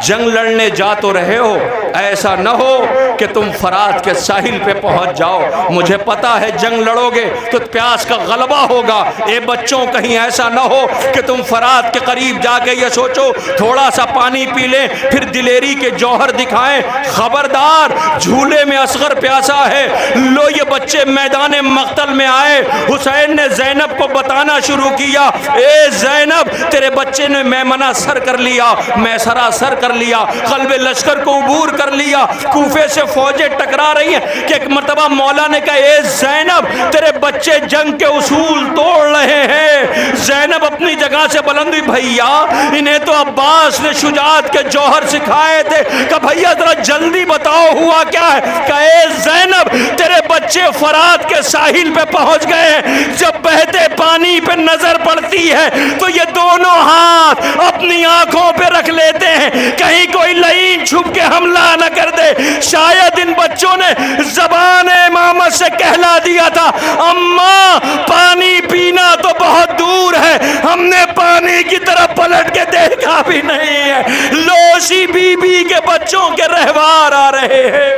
جنگ لڑنے جا تو رہے ہو، ایسا نہ ہو کہ تم فرات کے ساحل پہ پہنچ جاؤ، مجھے پتا ہے جنگ لڑو گے تو پیاس کا غلبہ ہوگا، اے بچوں کہیں ایسا نہ ہو کہ تم فرات کے قریب جا کے یہ سوچو تھوڑا سا پانی پی لیں پھر دلیری کے جوہر دکھائیں، خبردار جھولے میں اصغر پیاسا ہے۔ لو یہ بچے میدان مقتل میں آئے، حسین نے زینب کو بتانا شروع کیا، اے زینب تیرے بچے نے میمنہ سر کر لیا، میسرہ سر کر لیا، قلب لشکر کو عبور کر لیا، کوفے سے فوجیں ٹکرا رہی ہیں کہ ایک مرتبہ مولا نے کہا اے زینب تیرے بچے جنگ کے اصول توڑ رہے ہیں۔ زینب اپنی جگہ سے بلند ہوئی، بھیا انہیں تو عباس نے شجاعت کے جوہر سکھائے تھے، کہ بھیا ذرا جلدی بتاؤ ہوا کیا ہے؟ کہ اے زینب تیرے بچے فرات کے ساحل پہ پہنچ گئے ہیں، جب بہتے پانی پہ نظر پڑتی ہے تو یہ دونوں ہاتھ اپنی آنکھوں پہ رکھ لیتے ہیں کہیں کوئی لعین چھپ کے حملہ نہ کر دے۔ شاید ان بچوں نے زبان امامت سے کہلا دیا تھا اماں پانی پینا تو بہت دور ہے، ہم نے پانی کی طرف پلٹ کے دیکھا بھی نہیں ہے۔ لوشی بی بی کے بچوں کے رہوار آ رہے ہیں۔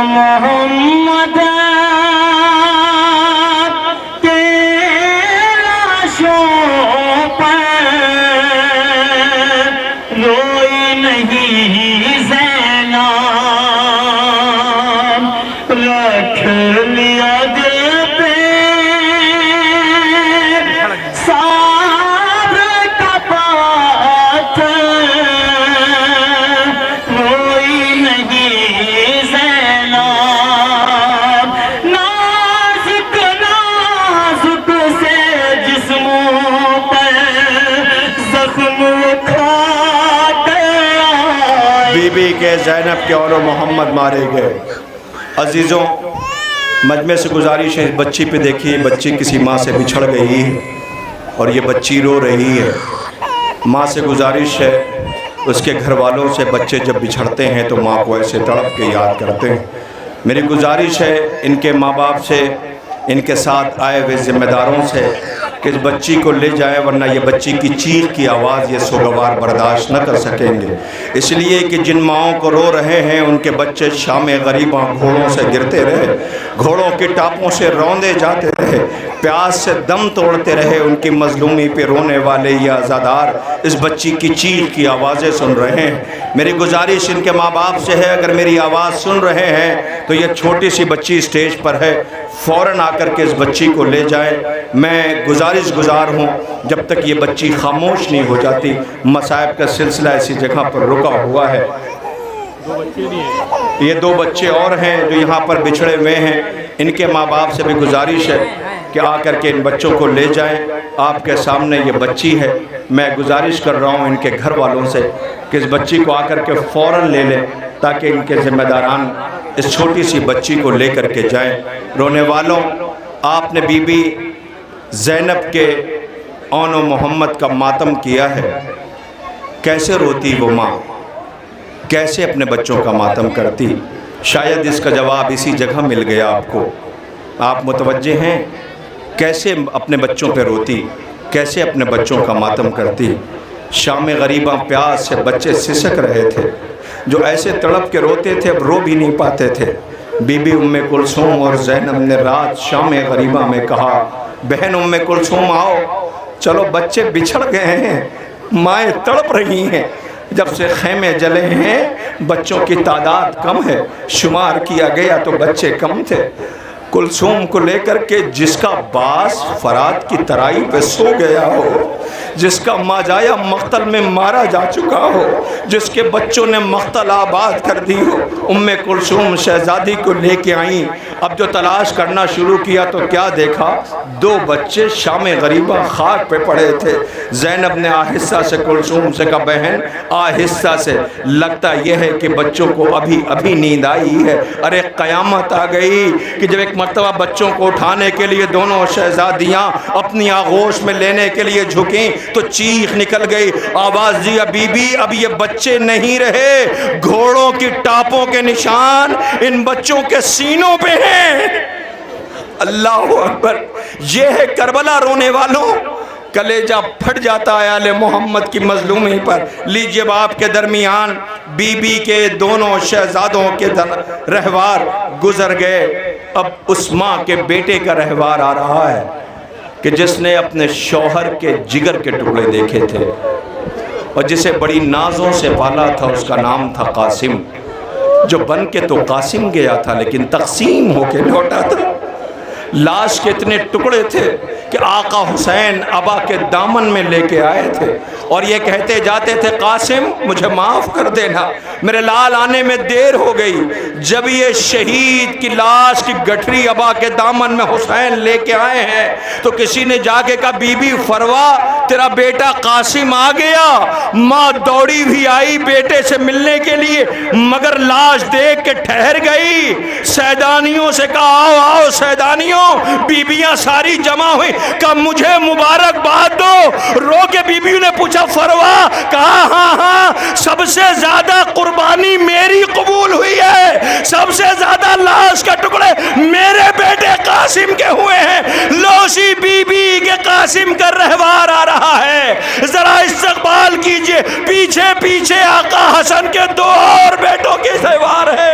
محمد تیرا شوق روئی نہیں زینب، رکھ لیا دل پہ صبر کا پاتھ، روئی نہیں زینب، نازک نازک سے جسموں پر زخم کھا گیا۔ بی بی کے زینب کے اور محمد مارے گئے۔ عزیزوں مجمع سے گزارش ہے، اس بچی پہ دیکھیے، بچی کسی ماں سے بچھڑ گئی ہے اور یہ بچی رو رہی ہے۔ ماں سے گزارش ہے، اس کے گھر والوں سے بچے جب بچھڑتے ہیں تو ماں کو ایسے تڑپ کے یاد کرتے ہیں۔ میری گزارش ہے ان کے ماں باپ سے، ان کے ساتھ آئے ہوئے ذمہ داروں سے کہ اس بچی کو لے جائے، ورنہ یہ بچی کی چیخ کی آواز یہ سوگوار برداشت نہ کر سکیں گے۔ اس لیے کہ جن ماؤں کو رو رہے ہیں ان کے بچے شام غریباں گھوڑوں سے گرتے رہے، گھوڑوں کی ٹاپوں سے روندے جاتے رہے، پیاس سے دم توڑتے رہے، ان کی مظلومی پہ رونے والے یہ عزادار اس بچی کی چیخ کی آوازیں سن رہے ہیں۔ میری گزارش ان کے ماں باپ سے ہے، اگر میری آواز سن رہے ہیں تو یہ چھوٹی سی بچی اسٹیج پر ہے، فوراً آ کر کے اس بچی کو لے جائیں۔ میں گزار ہوں جب تک یہ بچی خاموش نہیں ہو جاتی۔ مصائب کا سلسلہ اسی جگہ پر رکا ہوا ہے۔ یہ دو بچے اور ہیں جو یہاں پر بچھڑے ہوئے ہیں، ان کے ماں باپ سے بھی گزارش ہے کہ آ کر کے ان بچوں کو لے جائیں۔ آپ کے سامنے یہ بچی ہے، میں گزارش کر رہا ہوں ان کے گھر والوں سے کہ اس بچی کو آ کر کے فوراً لے لیں تاکہ ان کے ذمہ داران اس چھوٹی سی بچی کو لے کر کے جائیں۔ رونے والوں، آپ نے بی بی زینب کے اون و محمد کا ماتم کیا ہے۔ کیسے روتی وہ ماں، کیسے اپنے بچوں کا ماتم کرتی؟ شاید اس کا جواب اسی جگہ مل گیا آپ کو۔ آپ متوجہ ہیں کیسے اپنے بچوں پہ روتی، کیسے اپنے بچوں کا ماتم کرتی؟ شام غریباں پیاس سے بچے سسک رہے تھے، جو ایسے تڑپ کے روتے تھے اب رو بھی نہیں پاتے تھے۔ بی بی ام کلثوم اور زینب نے رات شام غریباں میں کہا، بہن ام کلثوم آؤ، چلو بچے بچھڑ گئے ہیں، مائیں تڑپ رہی ہیں۔ جب سے خیمے جلے ہیں بچوں کی تعداد کم ہے، شمار کیا گیا تو بچے کم تھے۔ کلثوم کو لے کر کے جس کا باس فرات کی ترائی پہ سو گیا ہو، جس کا ماجایا مقتل میں مارا جا چکا ہو، جس کے بچوں نے مقتل آباد کر دی ہو، ام کلثوم شہزادی کو لے کے آئیں۔ اب جو تلاش کرنا شروع کیا تو کیا دیکھا؟ دو بچے شام غریبہ خاک پہ پڑے تھے۔ زینب نے آہستہ سے کلثوم سے کہا، بہن آہستہ سے، لگتا یہ ہے کہ بچوں کو ابھی نیند آئی ہے۔ ارے قیامت آ گئی کہ جب ایک مرتبہ بچوں کو اٹھانے کے لیے دونوں شہزادیاں اپنی آغوش میں لینے کے لیے جھکیں تو چیخ نکل گئی، آواز دیا، بی بی اب یہ بچے نہیں رہے، گھوڑوں کی ٹاپوں کے نشان ان بچوں کے سینوں پہ ہیں۔ اللہ اکبر! یہ ہے کربلا رونے والوں، کلیجہ پھٹ جاتا ہے آل محمد کی مظلومی پر۔ لیجئے باپ کے درمیان بی بی کے دونوں شہزادوں کے رہوار گزر گئے. اب اس ماں کے بیٹے کا رہوار آ رہا ہے کہ جس نے اپنے شوہر کے جگر کے ٹکڑے دیکھے تھے اور جسے بڑی نازوں سے پالا تھا. اس کا نام تھا قاسم، جو بن کے تو قاسم گیا تھا لیکن تقسیم ہو کے لوٹا تھا. لاش کے اتنے ٹکڑے تھے کہ آقا حسین ابا کے دامن میں لے کے آئے تھے اور یہ کہتے جاتے تھے قاسم مجھے معاف کر دینا، میرے لال آنے میں دیر ہو گئی. جب یہ شہید کی لاش کی گٹھری ابا کے دامن میں حسین لے کے آئے ہیں تو کسی نے جا کے کہا بی بی فروا تیرا بیٹا قاسم آ گیا. ماں دوڑی بھی آئی بیٹے سے ملنے کے لیے مگر لاش دیکھ کے ٹھہر گئی. سیدانیوں سے کہا آؤ آؤ سیدانیوں. بیبیاں ساری جمع ہوئی، کہا مجھے مبارکباد دو. رو کے بیبیوں نے پوچھا فروا؟ کہا ہاں ہاں سب سے زیادہ قربانی میری قبول ہوئی ہے، سب سے زیادہ لاش کا ٹکڑے میرے بیٹے قاسم کے ہوئے ہیں. لوسی بی بی کے قاسم کا رہوار آ رہا ہے، ذرا استقبال کیجئے. پیچھے پیچھے آقا حسن کے دو اور بیٹوں کے رہوار ہے.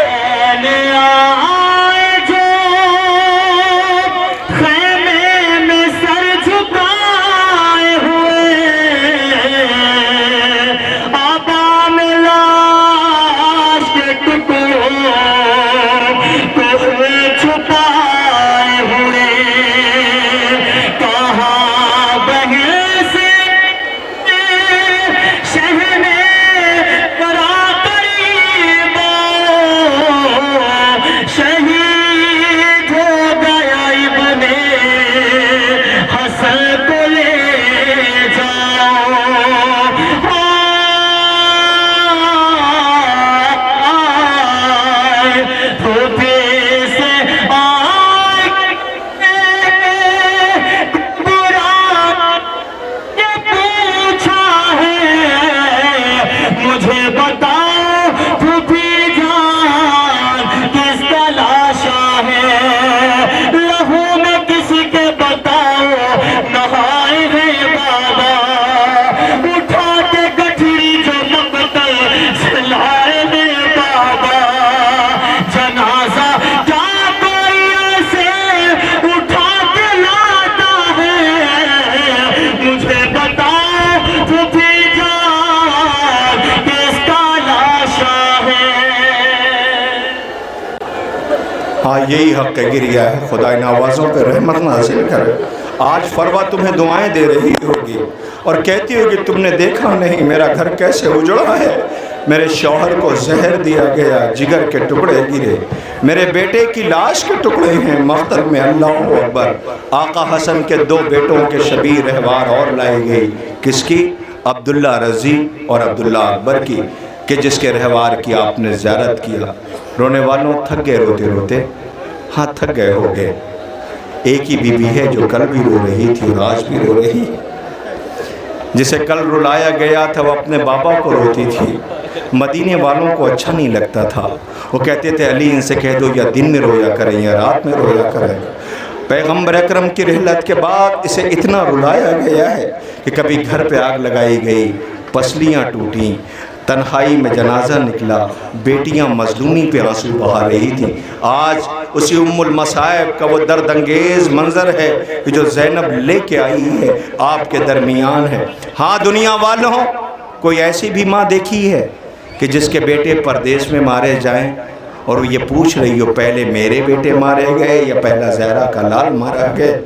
یہی حق گریہ ہے. خدا ان آوازوں پہ رحمت نازل کرے. آج فروا تمہیں دعائیں دے رہی ہوگی اور کہتی ہوگی تم نے دیکھا نہیں میرا گھر کیسے اجڑا ہے، میرے شوہر کو زہر دیا گیا، جگر کے ٹکڑے گرے، میرے بیٹے کی لاش کے ٹکڑے ہیں مقتل میں. اللہ اکبر. آقا حسن کے دو بیٹوں کے شبیہ رہوار اور لائی گئی. کس کی؟ عبداللہ رضی اور عبداللہ اکبر کی، کہ جس کے رہوار کی آپ نے زیارت کیا. رونے والوں تھک گئے روتے روتے، ہاں تھک گئے ہو گئے. ایک ہی بی بی ہے جو کل بھی رو رہی تھی اور آج بھی رو رہی. جسے کل رلایا گیا تھا وہ اپنے بابا کو روتی تھی. مدینے والوں کو اچھا نہیں لگتا تھا. وہ کہتے تھے علی ان سے کہہ دو یا دن میں رویا کریں یا رات میں رویا کریں. پیغمبر اکرم کی رحلت کے بعد اسے اتنا رلایا گیا ہے کہ کبھی گھر پہ آگ لگائی گئی، پسلیاں ٹوٹیں، تنہائی میں جنازہ نکلا، بیٹیاں مظلومی پہ آنسو بہا رہی تھیں. آج اسی ام المصائب کا وہ درد انگیز منظر ہے کہ جو زینب لے کے آئی ہے آپ کے درمیان ہے. ہاں دنیا والوں، کوئی ایسی بھی ماں دیکھی ہے کہ جس کے بیٹے پردیس میں مارے جائیں اور وہ یہ پوچھ رہی ہو پہلے میرے بیٹے مارے گئے یا پہلا زہرا کا لال مارا گئے؟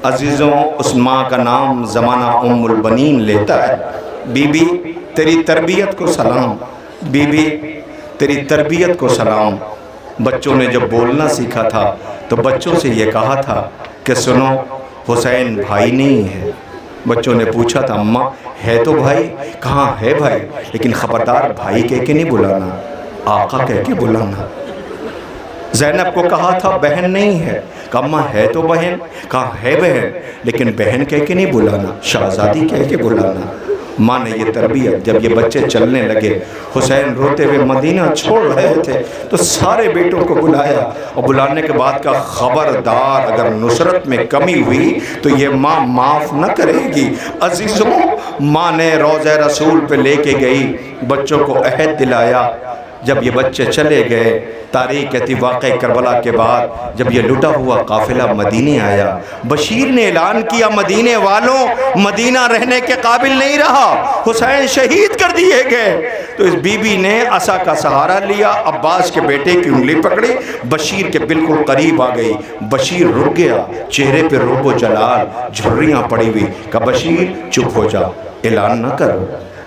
عزیزوں، اس ماں کا نام زمانہ ام البنین لیتا ہے. بی بی تیری تربیت کو سلام، بی بی تیری تربیت کو سلام. بچوں نے جب بولنا سیکھا تھا تو بچوں سے یہ کہا تھا کہ سنو حسین بھائی نہیں ہے. بچوں نے پوچھا تھا اماں ہے تو بھائی؟ کہاں ہے بھائی لیکن خبردار بھائی کہہ کے نہیں بلانا، آقا کہہ کے بلانا. زینب کو کہا تھا بہن نہیں ہے، کہا اماں ہے تو بہن، کہا ہے بہن لیکن بہن کہہ کے نہیں بلانا، شہزادی کہہ کے بلانا. ماں نے یہ تربیت. جب یہ بچے چلنے لگے، حسین روتے ہوئے مدینہ چھوڑ رہے تھے تو سارے بیٹوں کو بلایا اور بلانے کے بعد کا خبردار اگر نصرت میں کمی ہوئی تو یہ ماں معاف نہ کرے گی. عزیزوں، ماں نے روضہ رسول پہ لے کے گئی، بچوں کو عہد دلایا۔ جب یہ بچے چلے گئے، تاریخ کہتی واقع کربلا کے بعد جب یہ لٹا ہوا قافلہ مدینے آیا، بشیر نے اعلان کیا مدینے والوں، مدینہ رہنے کے قابل نہیں رہا، حسین شہید کر دیے گئے۔ تو اس بی بی نے عصا کا سہارا لیا، عباس کے بیٹے کی انگلی پکڑی، بشیر کے بالکل قریب آ گئی۔ بشیر رک گیا، چہرے پہ رعب و جلال، جھریاں پڑی ہوئی۔ کہا بشیر چپ ہو جا، اعلان نہ کر۔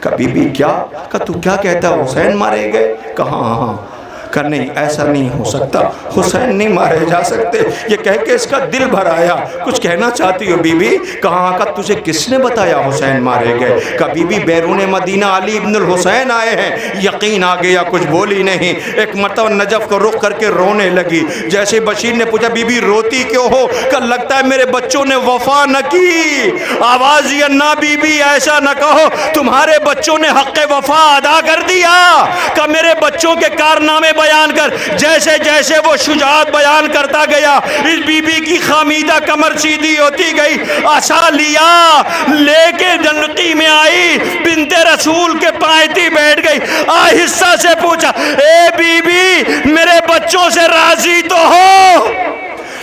کہا بی بی کیا؟ کہا تو کیا کہتا ہے، حسین مارے گئے؟ کہا ہاں۔ کہا نہیں ایسا نہیں ہو سکتا، حسین نہیں مارے جا سکتے۔ یہ کہہ کے اس کا دل بھر آیا۔ کچھ کہنا چاہتی ہو بی بی؟ کہا کہ تجھے کس نے بتایا حسین مارے گئے؟ کہا بی بی بیرون مدینہ علی ابن الحسین آئے ہیں۔ یقین آ گیا، کچھ بولی نہیں۔ ایک مرتبہ نجف کو رخ کر کے رونے لگی۔ جیسے بشیر نے پوچھا بی بی روتی کیوں ہو؟ کہ لگتا ہے میرے بچوں نے وفا نہ کی۔ آواز یہ نہ بی بی ایسا نہ کہو، تمہارے بچوں نے حق وفا ادا کر دیا۔ کہ میرے بچوں کے کارنامے بیان کر۔ جیسے جیسے وہ شجاعت بیان کرتا گیا، اس بی بی کی خامیدہ کمر سیدھی ہوتی گئی۔ عصا لیا، لے کے جنقی میں آئی، بنت رسول کے پائتی بیٹھ گئی۔ آہستہ سے پوچھا اے بی بی میرے بچوں سے راضی تو ہو؟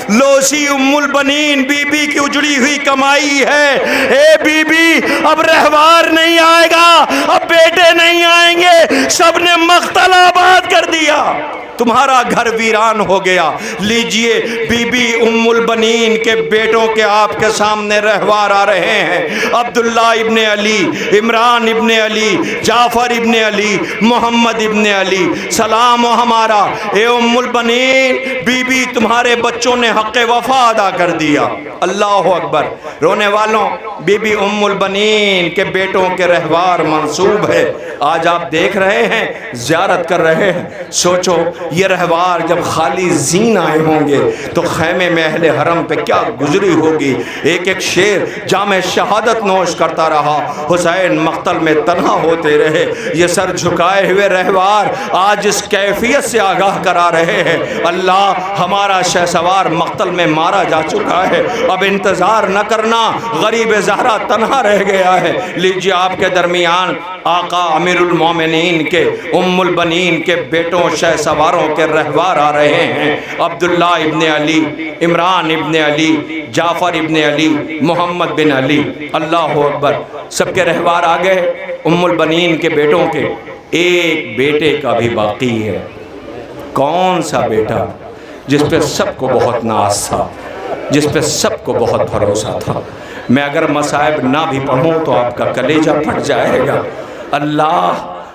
لوسی ام البنین بی بی کی اجڑی ہوئی کمائی ہے۔ اے بی بی اب رہوار نہیں آئے گا، اب بیٹے نہیں آئیں گے، سب نے مقتل آباد کر دیا، تمہارا گھر ویران ہو گیا۔ لیجئے بی بی ام البنین کے بیٹوں کے آپ کے سامنے رہوار آ رہے ہیں۔ عبداللہ ابن علی، عمران ابن علی، جعفر ابن علی، محمد ابن علی، سلام و ہمارا۔ اے ام البنین، بی بی تمہارے بچوں نے حق وفا ادا کر دیا۔ اللہ اکبر۔ رونے والوں، بی بی ام البنین کے بیٹوں کے رہوار منصوب ہے۔ آج آپ دیکھ رہے ہیں، زیارت کر رہے ہیں۔ سوچو یہ رہوار جب خالی زین آئے ہوں گے تو خیمے میں اہل حرم پہ کیا گزری ہوگی۔ ایک ایک شیر جام شہادت نوش کرتا رہا، حسین مقتل میں تنہا ہوتے رہے۔ یہ سر جھکائے ہوئے رہوار آج اس کیفیت سے آگاہ کرا رہے ہیں، اللہ ہمارا شہسوار مقتل میں مارا جا چکا ہے، اب انتظار نہ کرنا، غریب زہرا تنہا رہ گیا ہے۔ لیجیے آپ کے درمیان آقا امیر المومنین کے، ام البنین کے بیٹوں شہسواروں کے رہوار آ رہے ہیں۔ عبداللہ ابن علی، عمران ابن علی، جعفر ابن علی، محمد بن علی۔ اللہ اکبر۔ سب کے رہوار آ گئے۔ ام البنین کے بیٹوں کے ایک بیٹے کا بھی باقی ہے۔ کون سا بیٹا؟ جس پہ سب کو بہت ناز تھا، جس پہ سب کو بہت بھروسہ تھا۔ میں اگر مصائب نہ بھی پڑھوں تو آپ کا کلیجہ پھٹ جائے گا۔ اللہ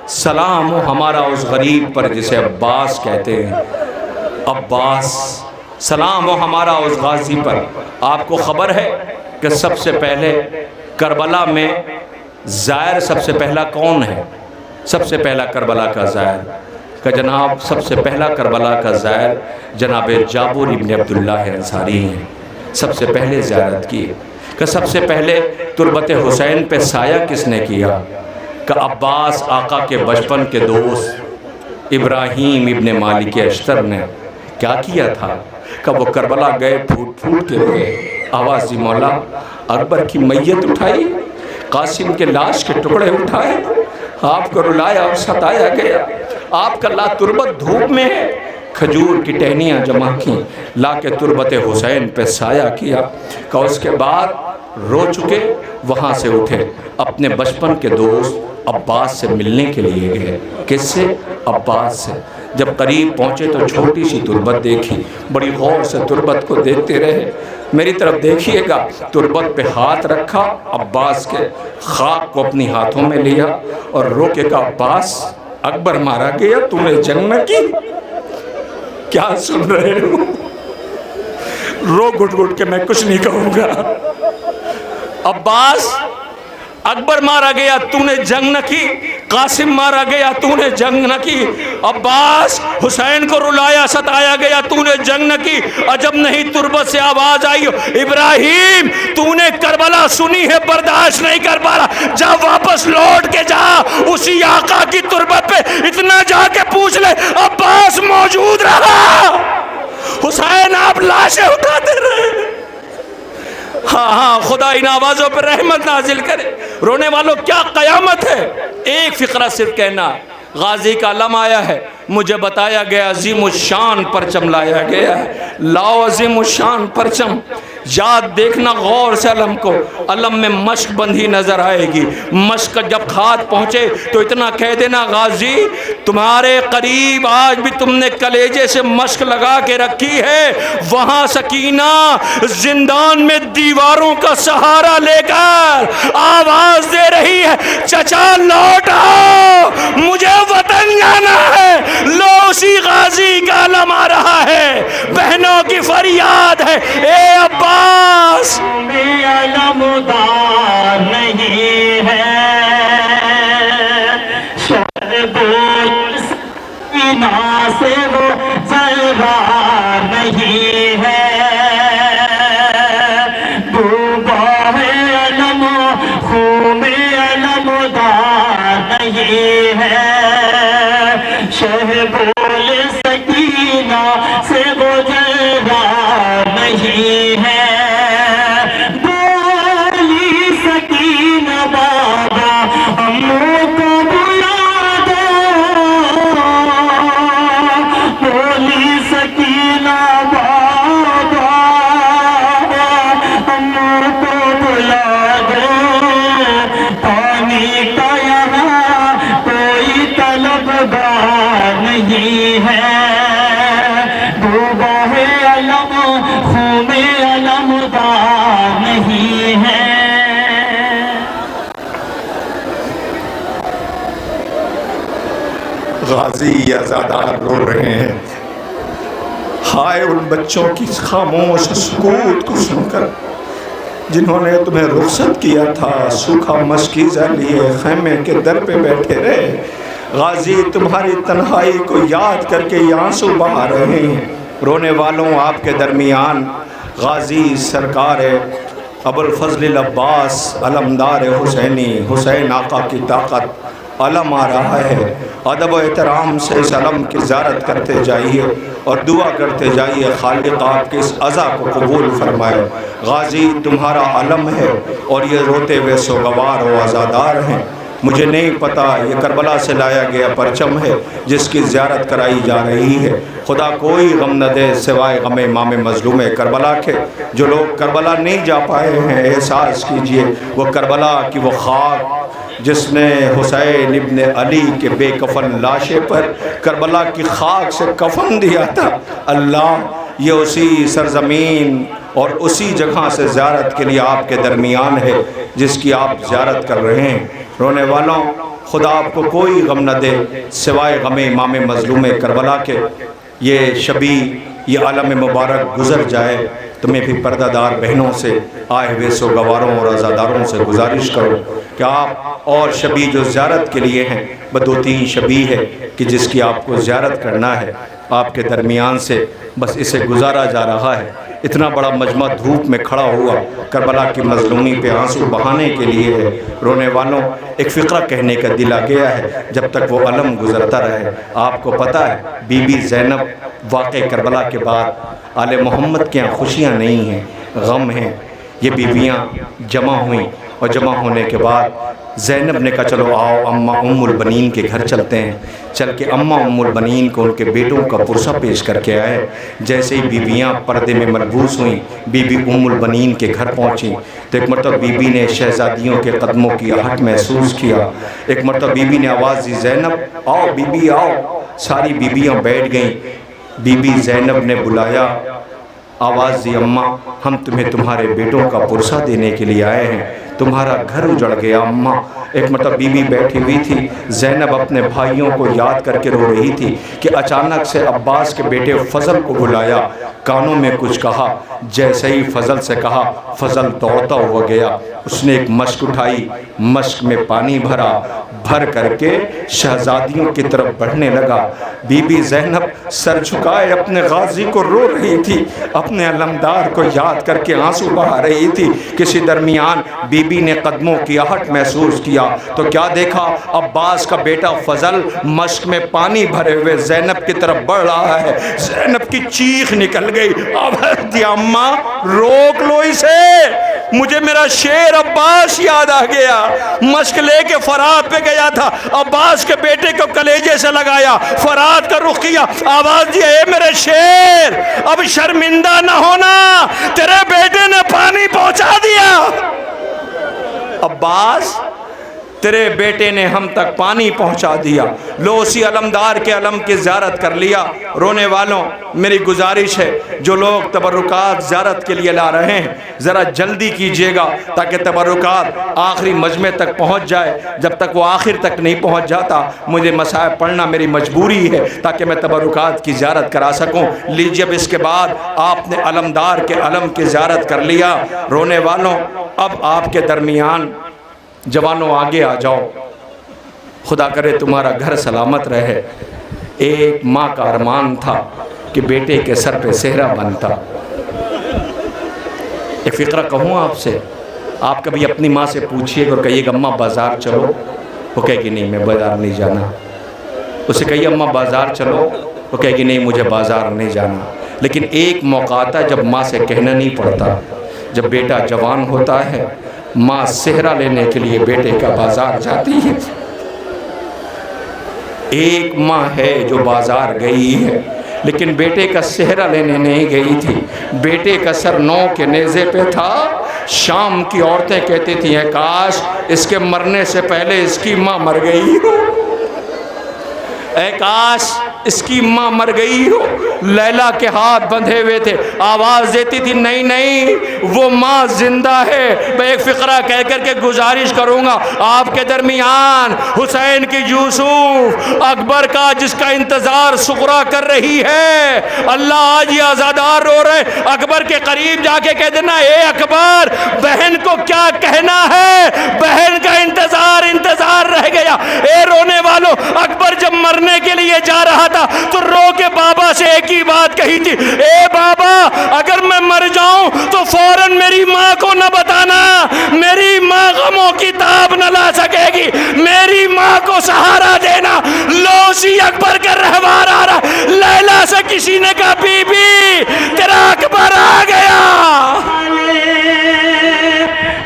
سلام ہو ہمارا اس غریب پر جسے عباس کہتے ہیں۔ عباس، سلام ہو ہمارا اس غازی پر۔ آپ کو خبر ہے کہ سب سے پہلے کربلا میں زائر سب سے پہلا کون ہے؟ سب سے پہلا کربلا کا زائر کہ جناب سب سے پہلا کربلا کا زائر جناب جابر ابن عبداللہ انصاری ہیں۔ سب سے پہلے زیارت کی کہ سب سے پہلے تربت حسین پہ سایہ کس نے کیا؟ کہ عباس آقا کے بچپن کے دوست ابراہیم ابن مالک اشتر نے کیا کیا تھا کہ وہ کربلا گئے، پھوٹ پھوٹ کے روئے، آوازی مولا اکبر کی میت اٹھائی، قاسم کے لاش کے ٹکڑے اٹھائے، آپ کو رلایا اور ستایا گیا، آپ کا لا تربت دھوپ میں ہے۔ کھجور کی ٹہنیاں جمع کی، لا کے تربت حسین پہ سایہ کیا کہ اس کے بعد رو چکے وہاں سے اٹھے، اپنے بچپن کے دوست عباس سے ملنے کے لیے گئے۔ کس سے؟ عباس سے۔ جب قریب پہنچے تو چھوٹی سی تربت دیکھی، بڑی غور سے تربت کو دیکھتے رہے۔ میری طرف دیکھیے گا، تربت پہ ہاتھ رکھا، عباس کے خاک کو اپنی ہاتھوں میں لیا اور رو کے کہا عباس اکبر مارا گیا، تو نے جنگ نہ کی؟ کیا سن رہے ہو؟ رو گھٹ گھٹ کے میں کچھ نہیں کہوں گا۔ عباس اکبر مارا گیا، تو نے جنگ نہ کی؟ قاسم مارا گیا، تو نے جنگ نہ کی؟ عباس حسین کو رلایا ستایا گیا، تو نے جنگ نہ کی؟ عجب نہیں تربت سے آواز آئی، ابراہیم تو نے کربلا سنی ہے، برداشت نہیں کر پا رہا، جا واپس لوٹ کے جا، اسی آقا کی تربت پہ اتنا جا کے پوچھ لے عباس موجود رہا؟ حسین آپ لاشیں اٹھاتے رہے، ہاں خدا ان آوازوں پر رحمت نازل کرے۔ رونے والوں کیا قیامت ہے۔ ایک فقرہ صرف کہنا، غازی کا علم آیا ہے، مجھے بتایا گیا عظیم الشان پرچم لایا گیا ہے، لاؤ عظیم الشان پرچم۔ یاد دیکھنا غور سے علم کو، علم میں مشق بندھی نظر آئے گی۔ مشق جب ہاتھ پہنچے تو اتنا کہہ دینا، غازی تمہارے قریب آج بھی تم نے کلیجے سے مشق لگا کے رکھی ہے، وہاں سکینہ زندان میں دیواروں کا سہارا لے کر آواز دے رہی ہے، چچا لوٹ آؤ، مجھے وطن جانا ہے۔ لو اسی غازی کا علم آ رہا ہے، بہنوں کی فریاد ہے، اے عباس میں علمدار نہیں ہے، شہد سکینہ سے وہ فرار نہیں ہے، ڈوبا ہے علم خون میں علمدار نہیں ہے، شہبول سکینہ سے وہ جلوہ نہیں ہے، بولی سکینہ بابا امو کو بلا دو، بولی سکینہ بابا امو کو بلا دو، پانی کا یہاں کوئی طلبگار نہیں ہے، ڈوبا ہے علم خون میں علمدار نہیں ہے۔ غازی عزادار رو رہے ہیں، ہائے ان بچوں کی خاموش سکوت کو سن کر جنہوں نے تمہیں رخصت کیا تھا، سوکھا مشکیزہ لیے خیمے کے در پہ بیٹھے رہے۔ غازی تمہاری تنہائی کو یاد کر کے یہ آنسو بہا رہے ہیں۔ رونے والوں آپ کے درمیان غازی سرکار ابو الفضل العباس علمدار حسینی، حسین آقا کی طاقت علم آ رہا ہے۔ ادب و احترام سے اس علم کی زیارت کرتے جائیے اور دعا کرتے جائیے، خالق آپ کے اس عزا کو قبول فرمائے۔ غازی تمہارا علم ہے اور یہ روتے ہوئے سوگوار و عزادار ہیں۔ مجھے نہیں پتا یہ کربلا سے لایا گیا پرچم ہے جس کی زیارت کرائی جا رہی ہے۔ خدا کوئی غم نہ دے سوائے غم امام مظلوم کربلا کے۔ جو لوگ کربلا نہیں جا پائے ہیں احساس کیجئے وہ کربلا کی وہ خاک جس نے حسین ابن علی کے بے کفن لاشے پر کربلا کی خاک سے کفن دیا تھا۔ اللہ یہ اسی سرزمین اور اسی جگہ سے زیارت کے لیے آپ کے درمیان ہے جس کی آپ زیارت کر رہے ہیں۔ رونے والوں خدا آپ کو کوئی غم نہ دے سوائے غم امام مظلوم کربلا کے۔ یہ شبی یہ عالم مبارک گزر جائے تو میں بھی پردہ دار بہنوں سے آئے ہوئے سوگواروں اور عزاداروں سے گزارش کروں کہ آپ اور شبی جو زیارت کے لیے ہیں وہ 2-3 شبی ہے کہ جس کی آپ کو زیارت کرنا ہے۔ آپ کے درمیان سے بس اسے گزارا جا رہا ہے۔ اتنا بڑا مجمع دھوپ میں کھڑا ہوا کربلا کی مظلومی پہ آنسو بہانے کے لیے ہے۔ رونے والوں ایک فقرہ کہنے کا دل آ گیا ہے جب تک وہ علم گزرتا رہے۔ آپ کو پتہ ہے بی بی زینب واقع کربلا کے بعد آل محمد کے یہاں خوشیاں نہیں ہیں، غم ہیں۔ یہ بیویاں جمع ہوئیں اور جمع ہونے کے بعد زینب نے کہا چلو آؤ اماں ام البنین کے گھر چلتے ہیں۔ چل کے اماں ام البنین کو ان کے بیٹوں کا پرسہ پیش کر کے آئے۔ جیسے ہی بیویاں پردے میں ملبوس ہوئیں بی بی ام البنین کے گھر پہنچیں تو ایک مرتبہ بی بی نے شہزادیوں کے قدموں کی آہٹ محسوس کیا۔ ایک مرتبہ بی بی نے آواز دی زینب آؤ بی بی آؤ۔ ساری بیویاں بیٹھ گئیں۔ بی بی زینب نے بلایا، آواز دی اماں ہم تمہیں تمہارے بیٹوں کا پرسہ دینے کے لیے آئے ہیں، تمہارا گھر اجڑ گیا اماں۔ ایک مرتبہ بی بی بیٹھی ہوئی تھی، زینب اپنے بھائیوں کو یاد کر کے رو رہی تھی کہ اچانک سے عباس کے بیٹے فضل کو بلایا، کانوں میں کچھ کہا، جیسے ہی فضل سے کہا فضل دوڑتا ہوا گیا۔ اس نے ایک مشک اٹھائی، مشک میں پانی بھرا، بھر کر کے شہزادیوں کی طرف بڑھنے لگا۔ بی بی زینب سر جھکائے اپنے غازی کو رو رہی تھی، اپنے علمدار کو یاد کر کے آنسو بہا رہی تھی۔ کسی درمیان بی بی نے قدموں کی آہٹ محسوس کیا تو کیا دیکھا؟ عباس کا بیٹا فضل مشک میں پانی بھرے ہوئے زینب کی طرف بڑھ رہا ہے۔ زینب کی چیخ نکل گئی، اب اماں روک لو اسے، مجھے میرا شیر عباس یاد آ گیا، مشک لے کے فرات پہ گیا تھا، عباس کے بیٹے کو کلیجے سے لگایا، فرات کا رخ کیا، آواز دیا، اے میرے شیر اب شرمندہ نہ ہونا، تیرے بیٹے نے پانی پہنچا دیا۔ عباس تیرے بیٹے نے ہم تک پانی پہنچا دیا۔ لو اسی علمدار کے علم کی زیارت کر لیا۔ رونے والوں میری گزارش ہے، جو لوگ تبرکات زیارت کے لیے لا رہے ہیں ذرا جلدی کیجئے گا تاکہ تبرکات آخری مجمع تک پہنچ جائے۔ جب تک وہ آخر تک نہیں پہنچ جاتا مجھے مصائب پڑھنا میری مجبوری ہے تاکہ میں تبرکات کی زیارت کرا سکوں۔ لیجئے اب اس کے بعد آپ نے علمدار کے علم کی زیارت کر لیا۔ رونے والوں اب آپ کے درمیان جوانوں آگے آ جاؤ، خدا کرے تمہارا گھر سلامت رہے۔ ایک ماں کا ارمان تھا کہ بیٹے کے سر پہ صحرا بنتا۔ ایک فقرہ کہوں آپ سے، آپ کبھی اپنی ماں سے پوچھئے اور کہیے کہ اماں بازار چلو، وہ کہے گی نہیں میں بازار نہیں جانا۔ اسے کہیے اماں بازار چلو، وہ کہے گی نہیں مجھے بازار نہیں جانا۔ لیکن ایک موقع آتا ہے جب ماں سے کہنا نہیں پڑتا، جب بیٹا جوان ہوتا ہے ماں صحرا لینے کے لیے بیٹے کا بازار جاتی ہے۔ ایک ماں ہے جو بازار گئی ہے لیکن بیٹے کا صحرا لینے نہیں گئی تھی، بیٹے کا سر نو کے نیزے پہ تھا۔ شام کی عورتیں کہتی تھیں اے کاش اس کے مرنے سے پہلے اس کی ماں مر گئی ہو، اے کاش اس کی ماں مر گئی ہو۔ لیلا کے ہاتھ بندھے ہوئے تھے، آواز دیتی تھی نہیں نہیں وہ ماں زندہ ہے۔ میں ایک فقرہ کہہ کر کے گزارش کروں گا آپ کے درمیان، حسین کی یوسف اکبر کا جس کا انتظار سغرا کر رہی ہے، اللہ آج یہ آزادار رو رہے، اکبر کے قریب جا کے کہہ دینا اے اکبر بہن کو کیا کہنا ہے، بہن کا انتظار رہ گیا۔ اے رونے والوں اکبر جب مرنے کے لیے جا رہا تھا تو رو کے بابا سے ایک ہی بات کہی تھی، اے بابا اگر میں مر جاؤں تو فوراً میری ماں کو نہ بتانا، میری ماں غموں کی تاب نہ لا سکے گی، میری ماں کو سہارا دینا۔ لوسی اکبر کا رہوار آ رہا، لیلا سے کسی نے کہا بی بی تیرا اکبر آ گیا۔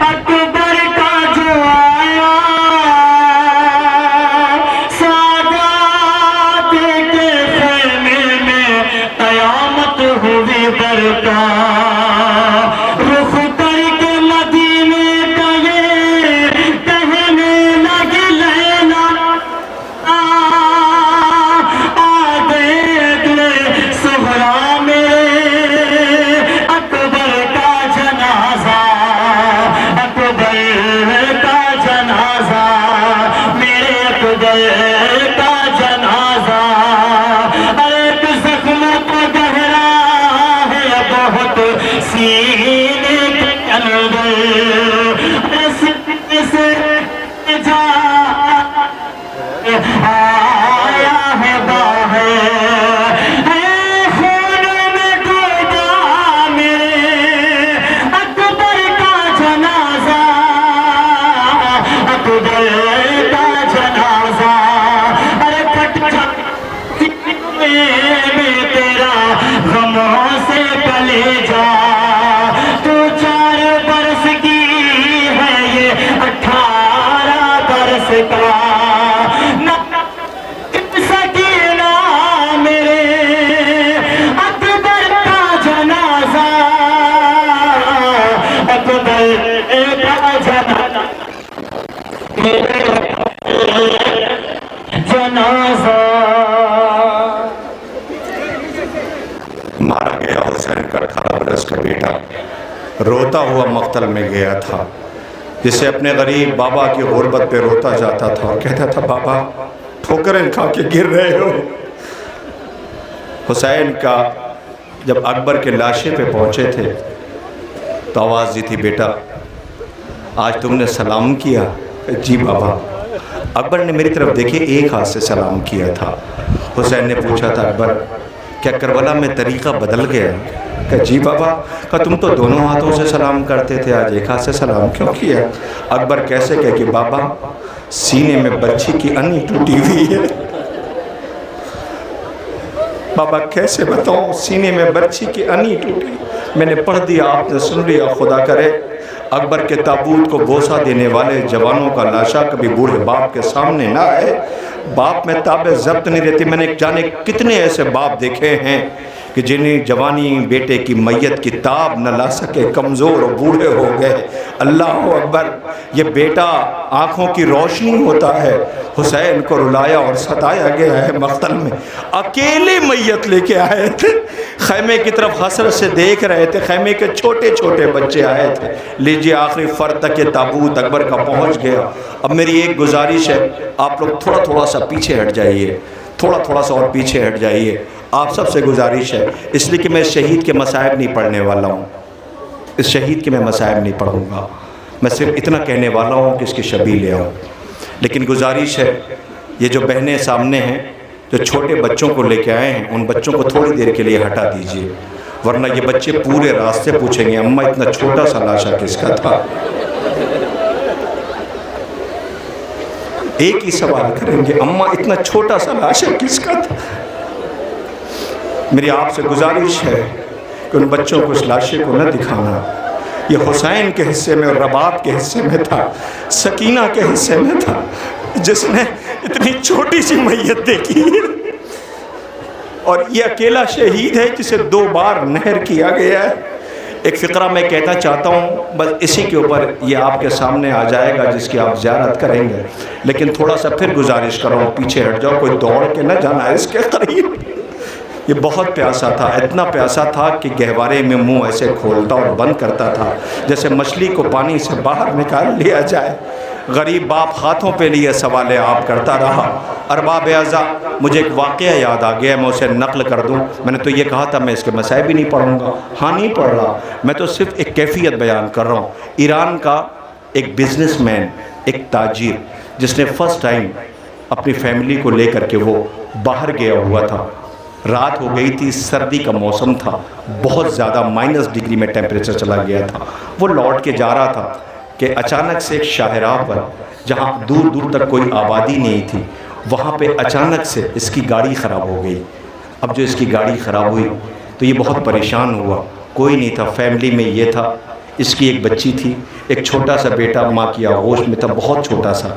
اکبر کا جو آیا سادات کے خیمے میں قیامت ہوئی برپا، رخ کر کے مدینے کا یہ کہنے لگی لیلا، آ دیکھ لے سغرا میرے اکبر کا جنازہ، اکبر کا جنازہ، میرے اکبر کا جنازہ۔ ایک زخم کو گہرا ہے بہت سینے کے اندر، سینے سے جا آیا ہے باہر، اے خون میں ڈوبا میرے اکبر کا جنازہ، اکبر کا جنازہ۔ ارے پھٹ میں تیرا غموں سے پلے جا، تو 4 برس کی ہے یہ 18 برس کا، سکینہ میرے اکبر کا جنازہ، اکبر کا جنازہ، جنازہ۔ مارا گیا حسین کا 18 برس کا بیٹا، روتا ہوا مقتل میں گیا تھا، جسے اپنے غریب بابا کی غربت پہ روتا جاتا تھا اور کہتا تھا بابا ٹھوکریں کھا کے گر رہے ہو۔ حسین کا جب اکبر کے لاشے پہ پہنچے تھے تو آواز دی تھی بیٹا آج تم نے سلام کیا؟ جی بابا۔ اکبر نے میری طرف دیکھے ایک ہاتھ سے سلام کیا تھا۔ حسین نے پوچھا تھا اکبر کیا کربلا میں طریقہ بدل گیا؟ کہ جی بابا، کہ تم تو دونوں ہاتھوں سے سلام کرتے تھے، آج ایک ہاتھ سے سلام کیوں کیا؟ اکبر کیسے کہے کہ بابا سینے میں برچھی کی انی ٹوٹی ہوئی ہے۔ بابا کیسے بتاؤں، سینے میں برچھی کی انی ٹوٹی، میں نے پڑھ دیا، آپ نے سن لیا، خدا کرے اکبر کے تابوت کو بوسہ دینے والے جوانوں کا لاشا کبھی بوڑھے باپ کے سامنے نہ آئے۔ باپ میں تاب ضبط نہیں رہتی۔ میں نے جانے کتنے ایسے باپ دیکھے ہیں کہ جنہیں جوانی بیٹے کی میت کی تاب نہ لا سکے، کمزور اور بوڑھے ہو گئے۔ اللہ اکبر، یہ بیٹا آنکھوں کی روشنی ہوتا ہے۔ حسین کو رلایا اور ستایا گیا ہے مقتل میں، اکیلے میت لے کے آئے تھے، خیمے کی طرف حسرت سے دیکھ رہے تھے، خیمے کے چھوٹے چھوٹے بچے آئے تھے۔ لیجئے آخری فرد تک یہ تابوت اکبر کا پہنچ گیا۔ اب میری ایک گزارش ہے، آپ لوگ تھوڑا سا پیچھے ہٹ جائیے، تھوڑا سا اور پیچھے ہٹ جائیے، آپ سب سے گزارش ہے، اس لیے کہ میں شہید کے مصائب نہیں پڑھنے والا ہوں، اس شہید کے میں مصائب نہیں پڑھوں گا، میں صرف اتنا کہنے والا ہوں کہ اس کی شبیہ لے آؤں۔ لیکن گزارش ہے، یہ جو بہنیں سامنے ہیں جو چھوٹے بچوں کو لے کے آئے ہیں، ان بچوں کو تھوڑی دیر کے لیے ہٹا دیجئے، ورنہ یہ بچے پورے راستے پوچھیں گے اماں اتنا چھوٹا سا لاشا کس کا تھا؟ ایک ہی سوال کریں گے، اماں اتنا چھوٹا سا لاشا کس کا تھا؟ میری آپ سے گزارش ہے کہ ان بچوں کو اس لاشے کو نہ دکھانا۔ یہ حسین کے حصے میں اور رباب کے حصے میں تھا، سکینہ کے حصے میں تھا، جس نے اتنی چھوٹی سی میت دیکھی، اور یہ اکیلا شہید ہے جسے 2 بار نہر کیا گیا ہے۔ ایک فقرہ میں کہنا چاہتا ہوں، بس اسی کے اوپر یہ آپ کے سامنے آ جائے گا جس کی آپ زیارت کریں گے، لیکن تھوڑا سا پھر گزارش کروں، پیچھے ہٹ جاؤ، کوئی دوڑ کے نہ جانا اس کے قریب۔ یہ بہت پیاسا تھا، اتنا پیاسا تھا کہ گہوارے میں منہ ایسے کھولتا اور بند کرتا تھا جیسے مچھلی کو پانی سے باہر نکال لیا جائے۔ غریب باپ ہاتھوں پہ لیے سوال آپ کرتا رہا۔ ارباب اعزاء، مجھے ایک واقعہ یاد آ گیا، میں اسے نقل کر دوں۔ میں نے تو یہ کہا تھا میں اس کے مسائل بھی نہیں پڑھوں گا، ہاں نہیں پڑھ رہا، میں تو صرف ایک کیفیت بیان کر رہا ہوں۔ ایران کا ایک بزنس مین، ایک تاجر، جس نے فرسٹ ٹائم اپنی فیملی کو لے کر کے وہ باہر گیا ہوا تھا، رات ہو گئی تھی، سردی کا موسم تھا، بہت زیادہ -ڈگری میں ٹیمپریچر چلا گیا تھا۔ وہ لوٹ کے جا رہا تھا کہ اچانک سے ایک شاہراہ پر، جہاں دور دور تک کوئی آبادی نہیں تھی، وہاں پہ اچانک سے اس کی گاڑی خراب ہو گئی۔ اب جو اس کی گاڑی خراب ہوئی تو یہ بہت پریشان ہوا، کوئی نہیں تھا فیملی میں، یہ تھا، اس کی ایک بچی تھی، ایک چھوٹا سا بیٹا ماں کی آغوش میں تھا، بہت چھوٹا سا،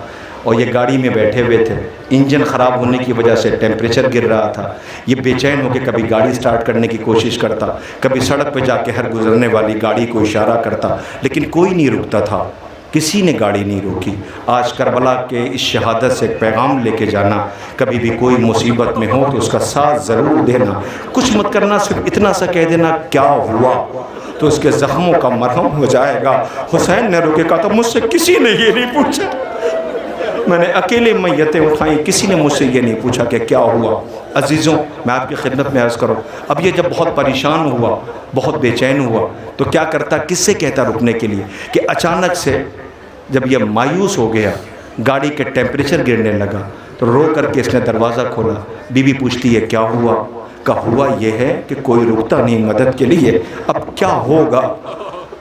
اور یہ گاڑی میں بیٹھے ہوئے تھے۔ انجن خراب ہونے کی وجہ سے ٹیمپریچر گر رہا تھا، یہ بے چین ہو کے کبھی گاڑی سٹارٹ کرنے کی کوشش کرتا، کبھی سڑک پہ جا کے ہر گزرنے والی گاڑی کو اشارہ کرتا، لیکن کوئی نہیں رکتا تھا، کسی نے گاڑی نہیں روکی۔ آج کربلا کے اس شہادت سے ایک پیغام لے کے جانا، کبھی بھی کوئی مصیبت میں ہو تو اس کا ساتھ ضرور دینا، کچھ مت کرنا، صرف اتنا سا کہہ دینا کیا ہوا، تو اس کے زخموں کا مرہم ہو جائے گا۔ حسین نے روکے کہا تھا مجھ سے کسی نے یہ نہیں پوچھا، میں نے اکیلے میتیں اٹھائیں، کسی نے مجھ سے یہ نہیں پوچھا کہ کیا ہوا۔ عزیزوں، میں آپ کی خدمت میں عرض کروں، اب یہ جب بہت پریشان ہوا، بہت بے چین ہوا، تو کیا کرتا، کس سے کہتا رکنے کے لیے، کہ اچانک سے جب یہ مایوس ہو گیا، گاڑی کے ٹیمپریچر گرنے لگا، تو رو کر کے اس نے دروازہ کھولا۔ بیوی پوچھتی ہے کیا ہوا؟ کہ ہوا یہ ہے کہ کوئی رکتا نہیں مدد کے لیے، اب کیا ہوگا؟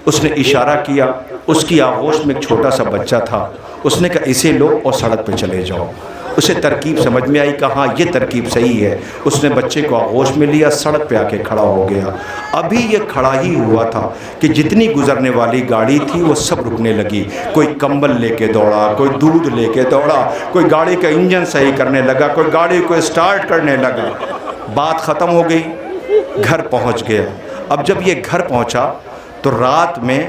اس نے اشارہ کیا، اس کی آغوش میں ایک چھوٹا سا بچہ تھا، اس نے کہا اسے لو اور سڑک پہ چلے جاؤ۔ اسے ترکیب سمجھ میں آئی کہ ہاں یہ ترکیب صحیح ہے، اس نے بچے کو آغوش میں لیا، سڑک پہ آ کے کھڑا ہو گیا۔ ابھی یہ کھڑا ہی ہوا تھا کہ جتنی گزرنے والی گاڑی تھی وہ سب رکنے لگی، کوئی کمبل لے کے دوڑا، کوئی دودھ لے کے دوڑا، کوئی گاڑی کا انجن صحیح کرنے لگا، کوئی گاڑی کو اسٹارٹ کرنے لگا۔ بات ختم ہو گئی، گھر پہنچ گیا۔ اب جب یہ گھر پہنچا تو رات میں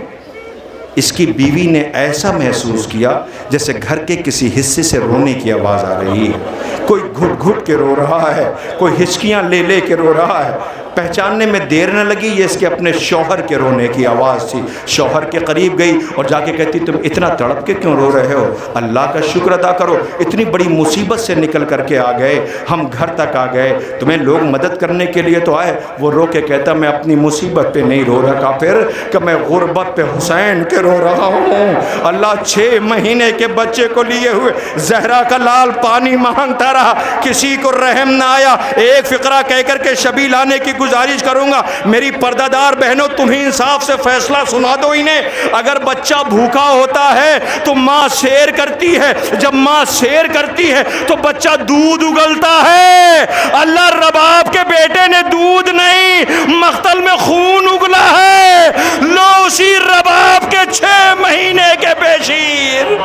اس کی بیوی نے ایسا محسوس کیا جیسے گھر کے کسی حصے سے رونے کی آواز آ رہی ہے، کوئی گھٹ گھٹ کے رو رہا ہے، کوئی ہچکیاں لے لے کے رو رہا ہے۔ پہچاننے میں دیر نہ لگی، یہ اس کے اپنے شوہر کے رونے کی آواز تھی۔ شوہر کے قریب گئی اور جا کے کہتی تم اتنا تڑپ کے کیوں رو رہے ہو؟ اللہ کا شکر ادا کرو، اتنی بڑی مصیبت سے نکل کر کے آ گئے، ہم گھر تک آ گئے، تمہیں لوگ مدد کرنے کے لیے تو آئے۔ وہ رو کے کہتا میں اپنی مصیبت پہ نہیں رو رہا کافر، کہ میں غربت پہ حسین کے رو رہا ہوں۔ اللہ 6 مہینے کے بچے کو لیے ہوئے زہرا کا لال پانی مانگتا رہا، کسی کو رحم نہ آیا۔ ایک فقرہ کہہ کر کے شبی لانے کی گزارش کروں گا، میری پردہ دار بہنوں تم ہی انصاف سے فیصلہ سنا دو انہیں۔ اگر بچہ بھوکا ہوتا ہے تو ماں سیر کرتی ہے، جب ماں سیر کرتی ہے تو بچہ دودھ اگلتا ہے۔ اللہ رباب کے بیٹے نے دودھ نہیں مقتل میں خون اگلا ہے، لو اسی رباب کے 6 مہینے کے بشیر۔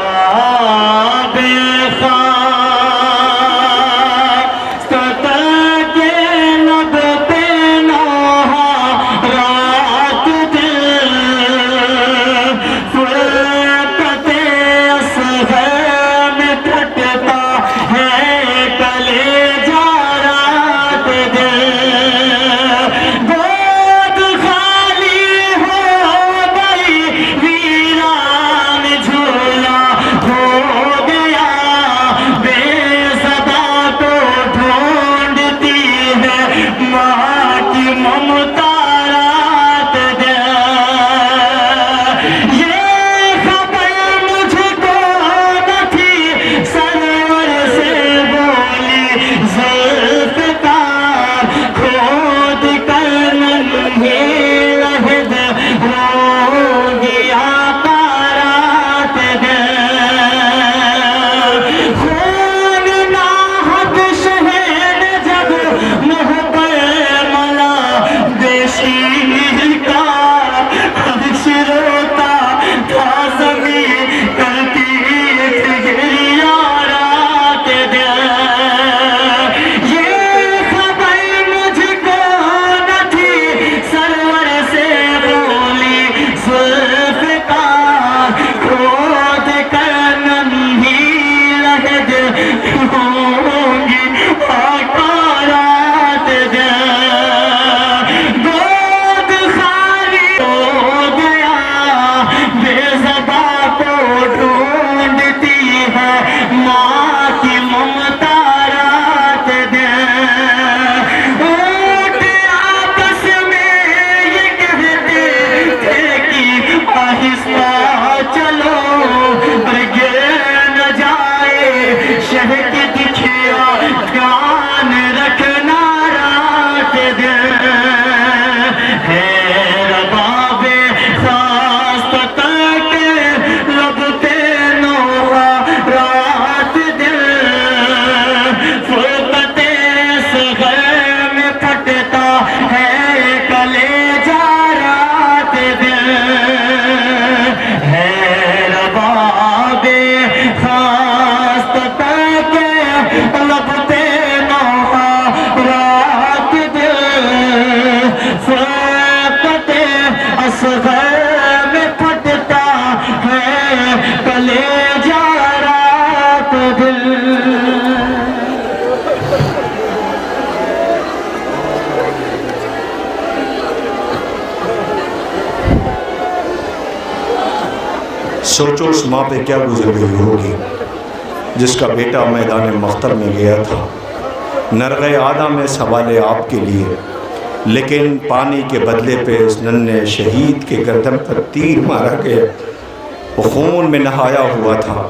سوچو اس ماں پہ کیا گزر گئی ہوگی جس کا بیٹا میدان مقتل میں گیا تھا، نرغے آدھا میں سوال آپ کے لیے، لیکن پانی کے بدلے پہ اس ننھے شہید کے گردن پر تیر مارا گیا۔ وہ خون میں نہایا ہوا تھا،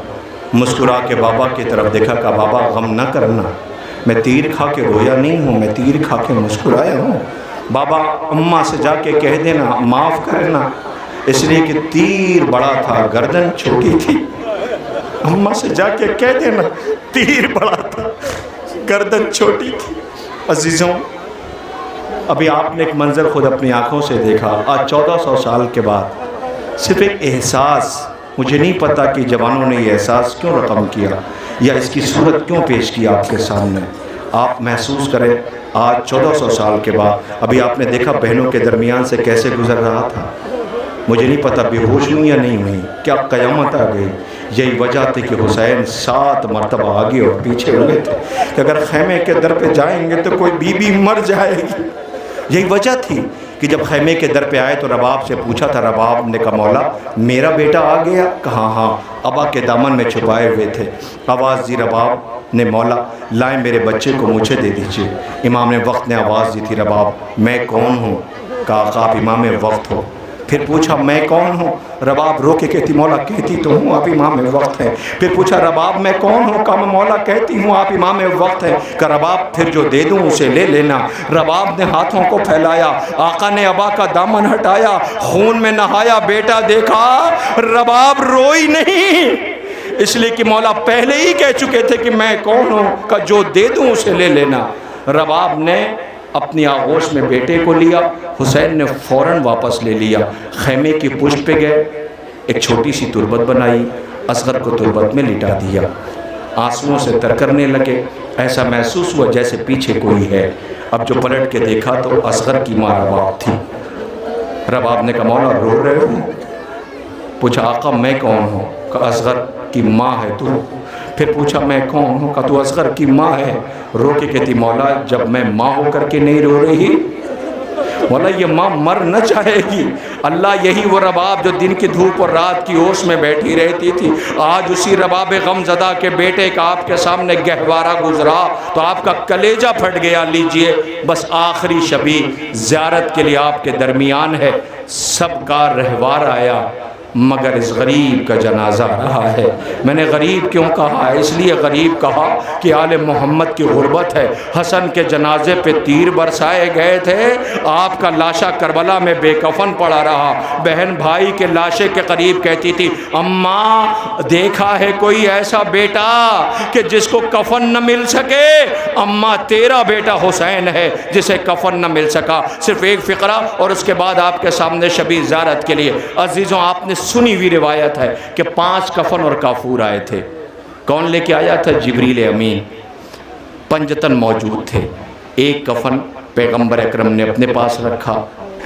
مسکرا کے بابا کی طرف دیکھا کہ بابا غم نہ کرنا، میں تیر کھا کے رویا نہیں ہوں، میں تیر کھا کے مسکرایا ہوں۔ بابا اماں سے جا کے کہہ دینا معاف کرنا، اس لیے کہ تیر بڑا تھا گردن چھوٹی تھی۔ اماں سے جا کے کہہ دینا تیر بڑا تھا گردن چھوٹی تھی۔ عزیزوں، ابھی آپ نے ایک منظر خود اپنی آنکھوں سے دیکھا، آج 1400 سال کے بعد صرف ایک احساس، مجھے نہیں پتا کہ جوانوں نے یہ احساس کیوں رقم کیا یا اس کی صورت کیوں پیش کی آپ کے سامنے۔ آپ محسوس کریں آج 1400 سال کے بعد، ابھی آپ نے دیکھا بہنوں کے درمیان سے کیسے گزر رہا تھا۔ مجھے نہیں پتا بے ہوش ہوئی یا نہیں ہوئی، کیا قیامت آ گئی۔ یہی وجہ تھی کہ حسین 7 مرتبہ آگے اور پیچھے ہوئے تھے کہ اگر خیمے کے در پہ جائیں گے تو کوئی بی بی مر جائے گی، یہی وجہ تھی کہ جب خیمے کے در پہ آئے تو رباب سے پوچھا تھا، رباب نے کہا مولا میرا بیٹا آ گیا؟ کہا ہاں، ابا کے دامن میں چھپائے ہوئے تھے۔ آواز دی رباب نے، مولا لائیں میرے بچے کو مجھے دے دیجئے۔ امام وقت نے آواز دی تھی، رباب میں کون ہوں؟ کہا آقا آپ امام وقت ہو۔ پھر پوچھا میں کون ہوں؟ رباب رو کے کہتی مولا کہتی تو ہوں آپ امام وقت ہیں۔ پھر پوچھا رباب میں کون ہوں؟ کہا میں مولا کہتی ہوں آپ امام وقت ہیں۔ کہا رباب پھر جو دے دوں اسے لے لینا۔ رباب نے ہاتھوں کو پھیلایا، آقا نے ابا کا دامن ہٹایا، خون میں نہایا، بیٹا دیکھا، رباب روئی نہیں، اس لیے کہ مولا پہلے ہی کہہ چکے تھے کہ میں کون ہوں، کہ جو دے دوں اسے لے لینا۔ رباب نے اپنی آغوش میں بیٹے کو لیا، حسین نے فوراً واپس لے لیا، خیمے کی پشت پہ گئے، ایک چھوٹی سی تربت بنائی، اصغر کو تربت میں لٹا دیا، آنسوؤں سے تر کرنے لگے، ایسا محسوس ہوا جیسے پیچھے کوئی ہے۔ اب جو پلٹ کے دیکھا تو اصغر کی ماں رباب تھی۔ رباب نے کہا مولا رو رہے ہو؟ پوچھا آقا میں کون ہوں؟ کہا اصغر کی ماں ہے تو۔ پھر پوچھا میں کون ہوں؟ کہا تو اصغر کی ماں ہے۔ رو کے کہتی مولا جب میں ماں ہو کر کے نہیں رو رہی، مولا یہ ماں مر نہ چاہے گی۔ اللہ یہی وہ رباب جو دن کی دھوپ اور رات کی اوش میں بیٹھی رہتی تھی، آج اسی رباب غم زدہ کے بیٹے کا آپ کے سامنے گہوارہ گزرا تو آپ کا کلیجہ پھٹ گیا۔ لیجئے بس آخری شبی زیارت کے لیے آپ کے درمیان ہے، سب کا رہوار آیا مگر اس غریب کا جنازہ رہا ہے۔ میں نے غریب کیوں کہا ہے؟ اس لیے غریب کہا کہ آل محمد کی غربت ہے۔ حسن کے جنازے پہ تیر برسائے گئے تھے، آپ کا لاشا کربلا میں بے کفن پڑا رہا۔ بہن بھائی کے لاشے کے قریب کہتی تھی اماں دیکھا ہے کوئی ایسا بیٹا کہ جس کو کفن نہ مل سکے؟ اماں تیرا بیٹا حسین ہے جسے کفن نہ مل سکا۔ صرف ایک فقرہ اور اس کے بعد آپ کے سامنے شبی زیارت کے لیے۔ عزیزوں آپ نے سنی ہوئی روایت ہے کہ 5 کفن اور کافور آئے تھے۔ کون لے کے آیا تھا؟ جبریل امین۔ پنجتن موجود تھے۔ ایک کفن پیغمبر اکرم نے اپنے پاس رکھا،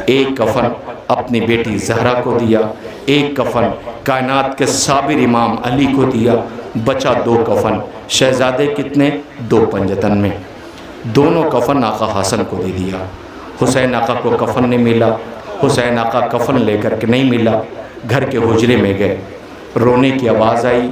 ایک کفن اپنی بیٹی زہرا کو دیا، ایک کفن کائنات کے صابر امام علی کو دیا، بچا 2 کفن۔ شہزادے کتنے؟ 2 پنجتن میں۔ دونوں کفن آقا حسن کو دے دیا۔ حسین آقا کو کفن نہیں ملا، حسین آقا کفن لے کر کے نہیں ملا، گھر کے حجرے میں گئے، رونے کی آواز آئی،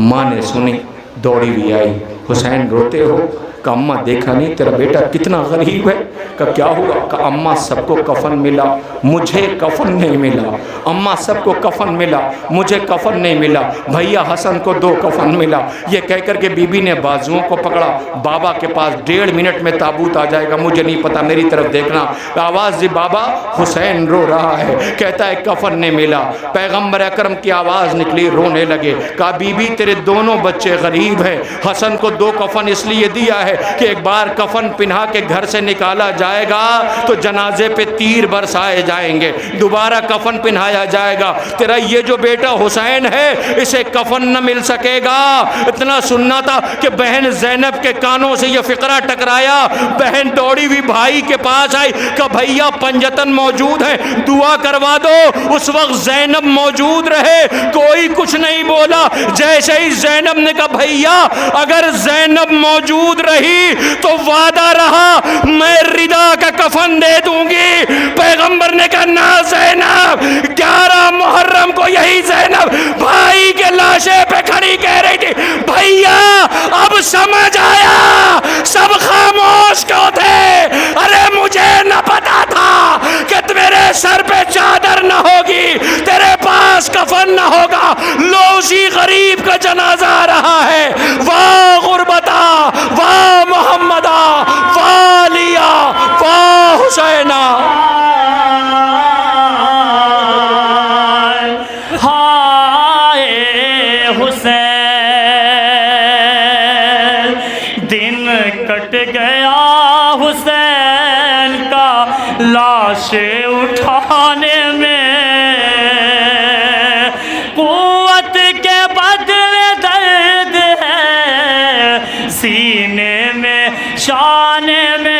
ماں نے سنی، دوڑی ہوئی آئی، حسین روتے ہو؟ کہ اماں دیکھا نہیں تیرا بیٹا کتنا غریب ہے؟ کہ کیا ہوا؟ کہ اماں سب کو کفن ملا مجھے کفن نہیں ملا، اماں سب کو کفن ملا مجھے کفن نہیں ملا، بھیا حسن کو 2 کفن ملا۔ یہ کہہ کر کے بی بی نے بازوؤں کو پکڑا، بابا کے پاس 1.5 منٹ میں تابوت آ جائے گا، مجھے نہیں پتا، میری طرف دیکھنا۔ آواز دی بابا، حسین رو رہا ہے، کہتا ہے کفن نہیں ملا۔ پیغمبر اکرم کی آواز نکلی، رونے لگے، کہا بی بی تیرے دونوں بچے غریب ہیں، حسن کو 2 کفن اس لیے دیا ہے کہ ایک بار کفن پہنا کے گھر سے نکالا جائے گا تو جنازے پہ تیر برسائے جائیں گے، دوبارہ کفن پہنایا جائے گا، تیرا یہ جو بیٹا حسین ہے اسے کفن نہ مل سکے گا۔ اتنا سننا تھا کہ بہن زینب کے کانوں سے یہ فقرہ ٹکرایا، بہن دوڑی ہوئی بھائی کے پاس آئی کہ بھیا پنجتن موجود ہیں، دعا کروا دو۔ اس وقت زینب موجود رہے، کوئی کچھ نہیں بولا۔ جیسے ہی زینب نے کہا بھیا اگر زینب موجود رہی تو وعدہ رہا میں ردا کا کفن دے دوں گی۔ پیغمبر نے کہا نہ زینب، 11 محرم کو یہی زینب بھائی کے لاشے پہ کھڑی کہہ رہی تھی بھیا اب سمجھ آیا، سب خاموش کیوں تھے؟ ارے مجھے نہ پتا تھا کہ میرے سر پہ چادر نہ ہوگی، تیرے پاس کفن نہ ہوگا، لو اسی غریب کا جنازہ آ رہا ہے۔ واہ غربتا، واہ محمدہ، واہ علیہ، واہ حسینہ۔ ہائے حسین، دن کٹ گیا حسین کا لاش اٹھانے میں، قوت کے بدلے درد ہے سینے میں شانے میں۔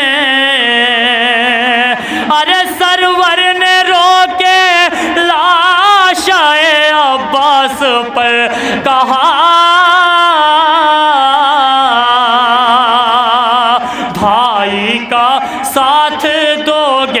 ارے سرور نے رو کے لاش عباس پر کہا بھائی کا ساتھ دو گے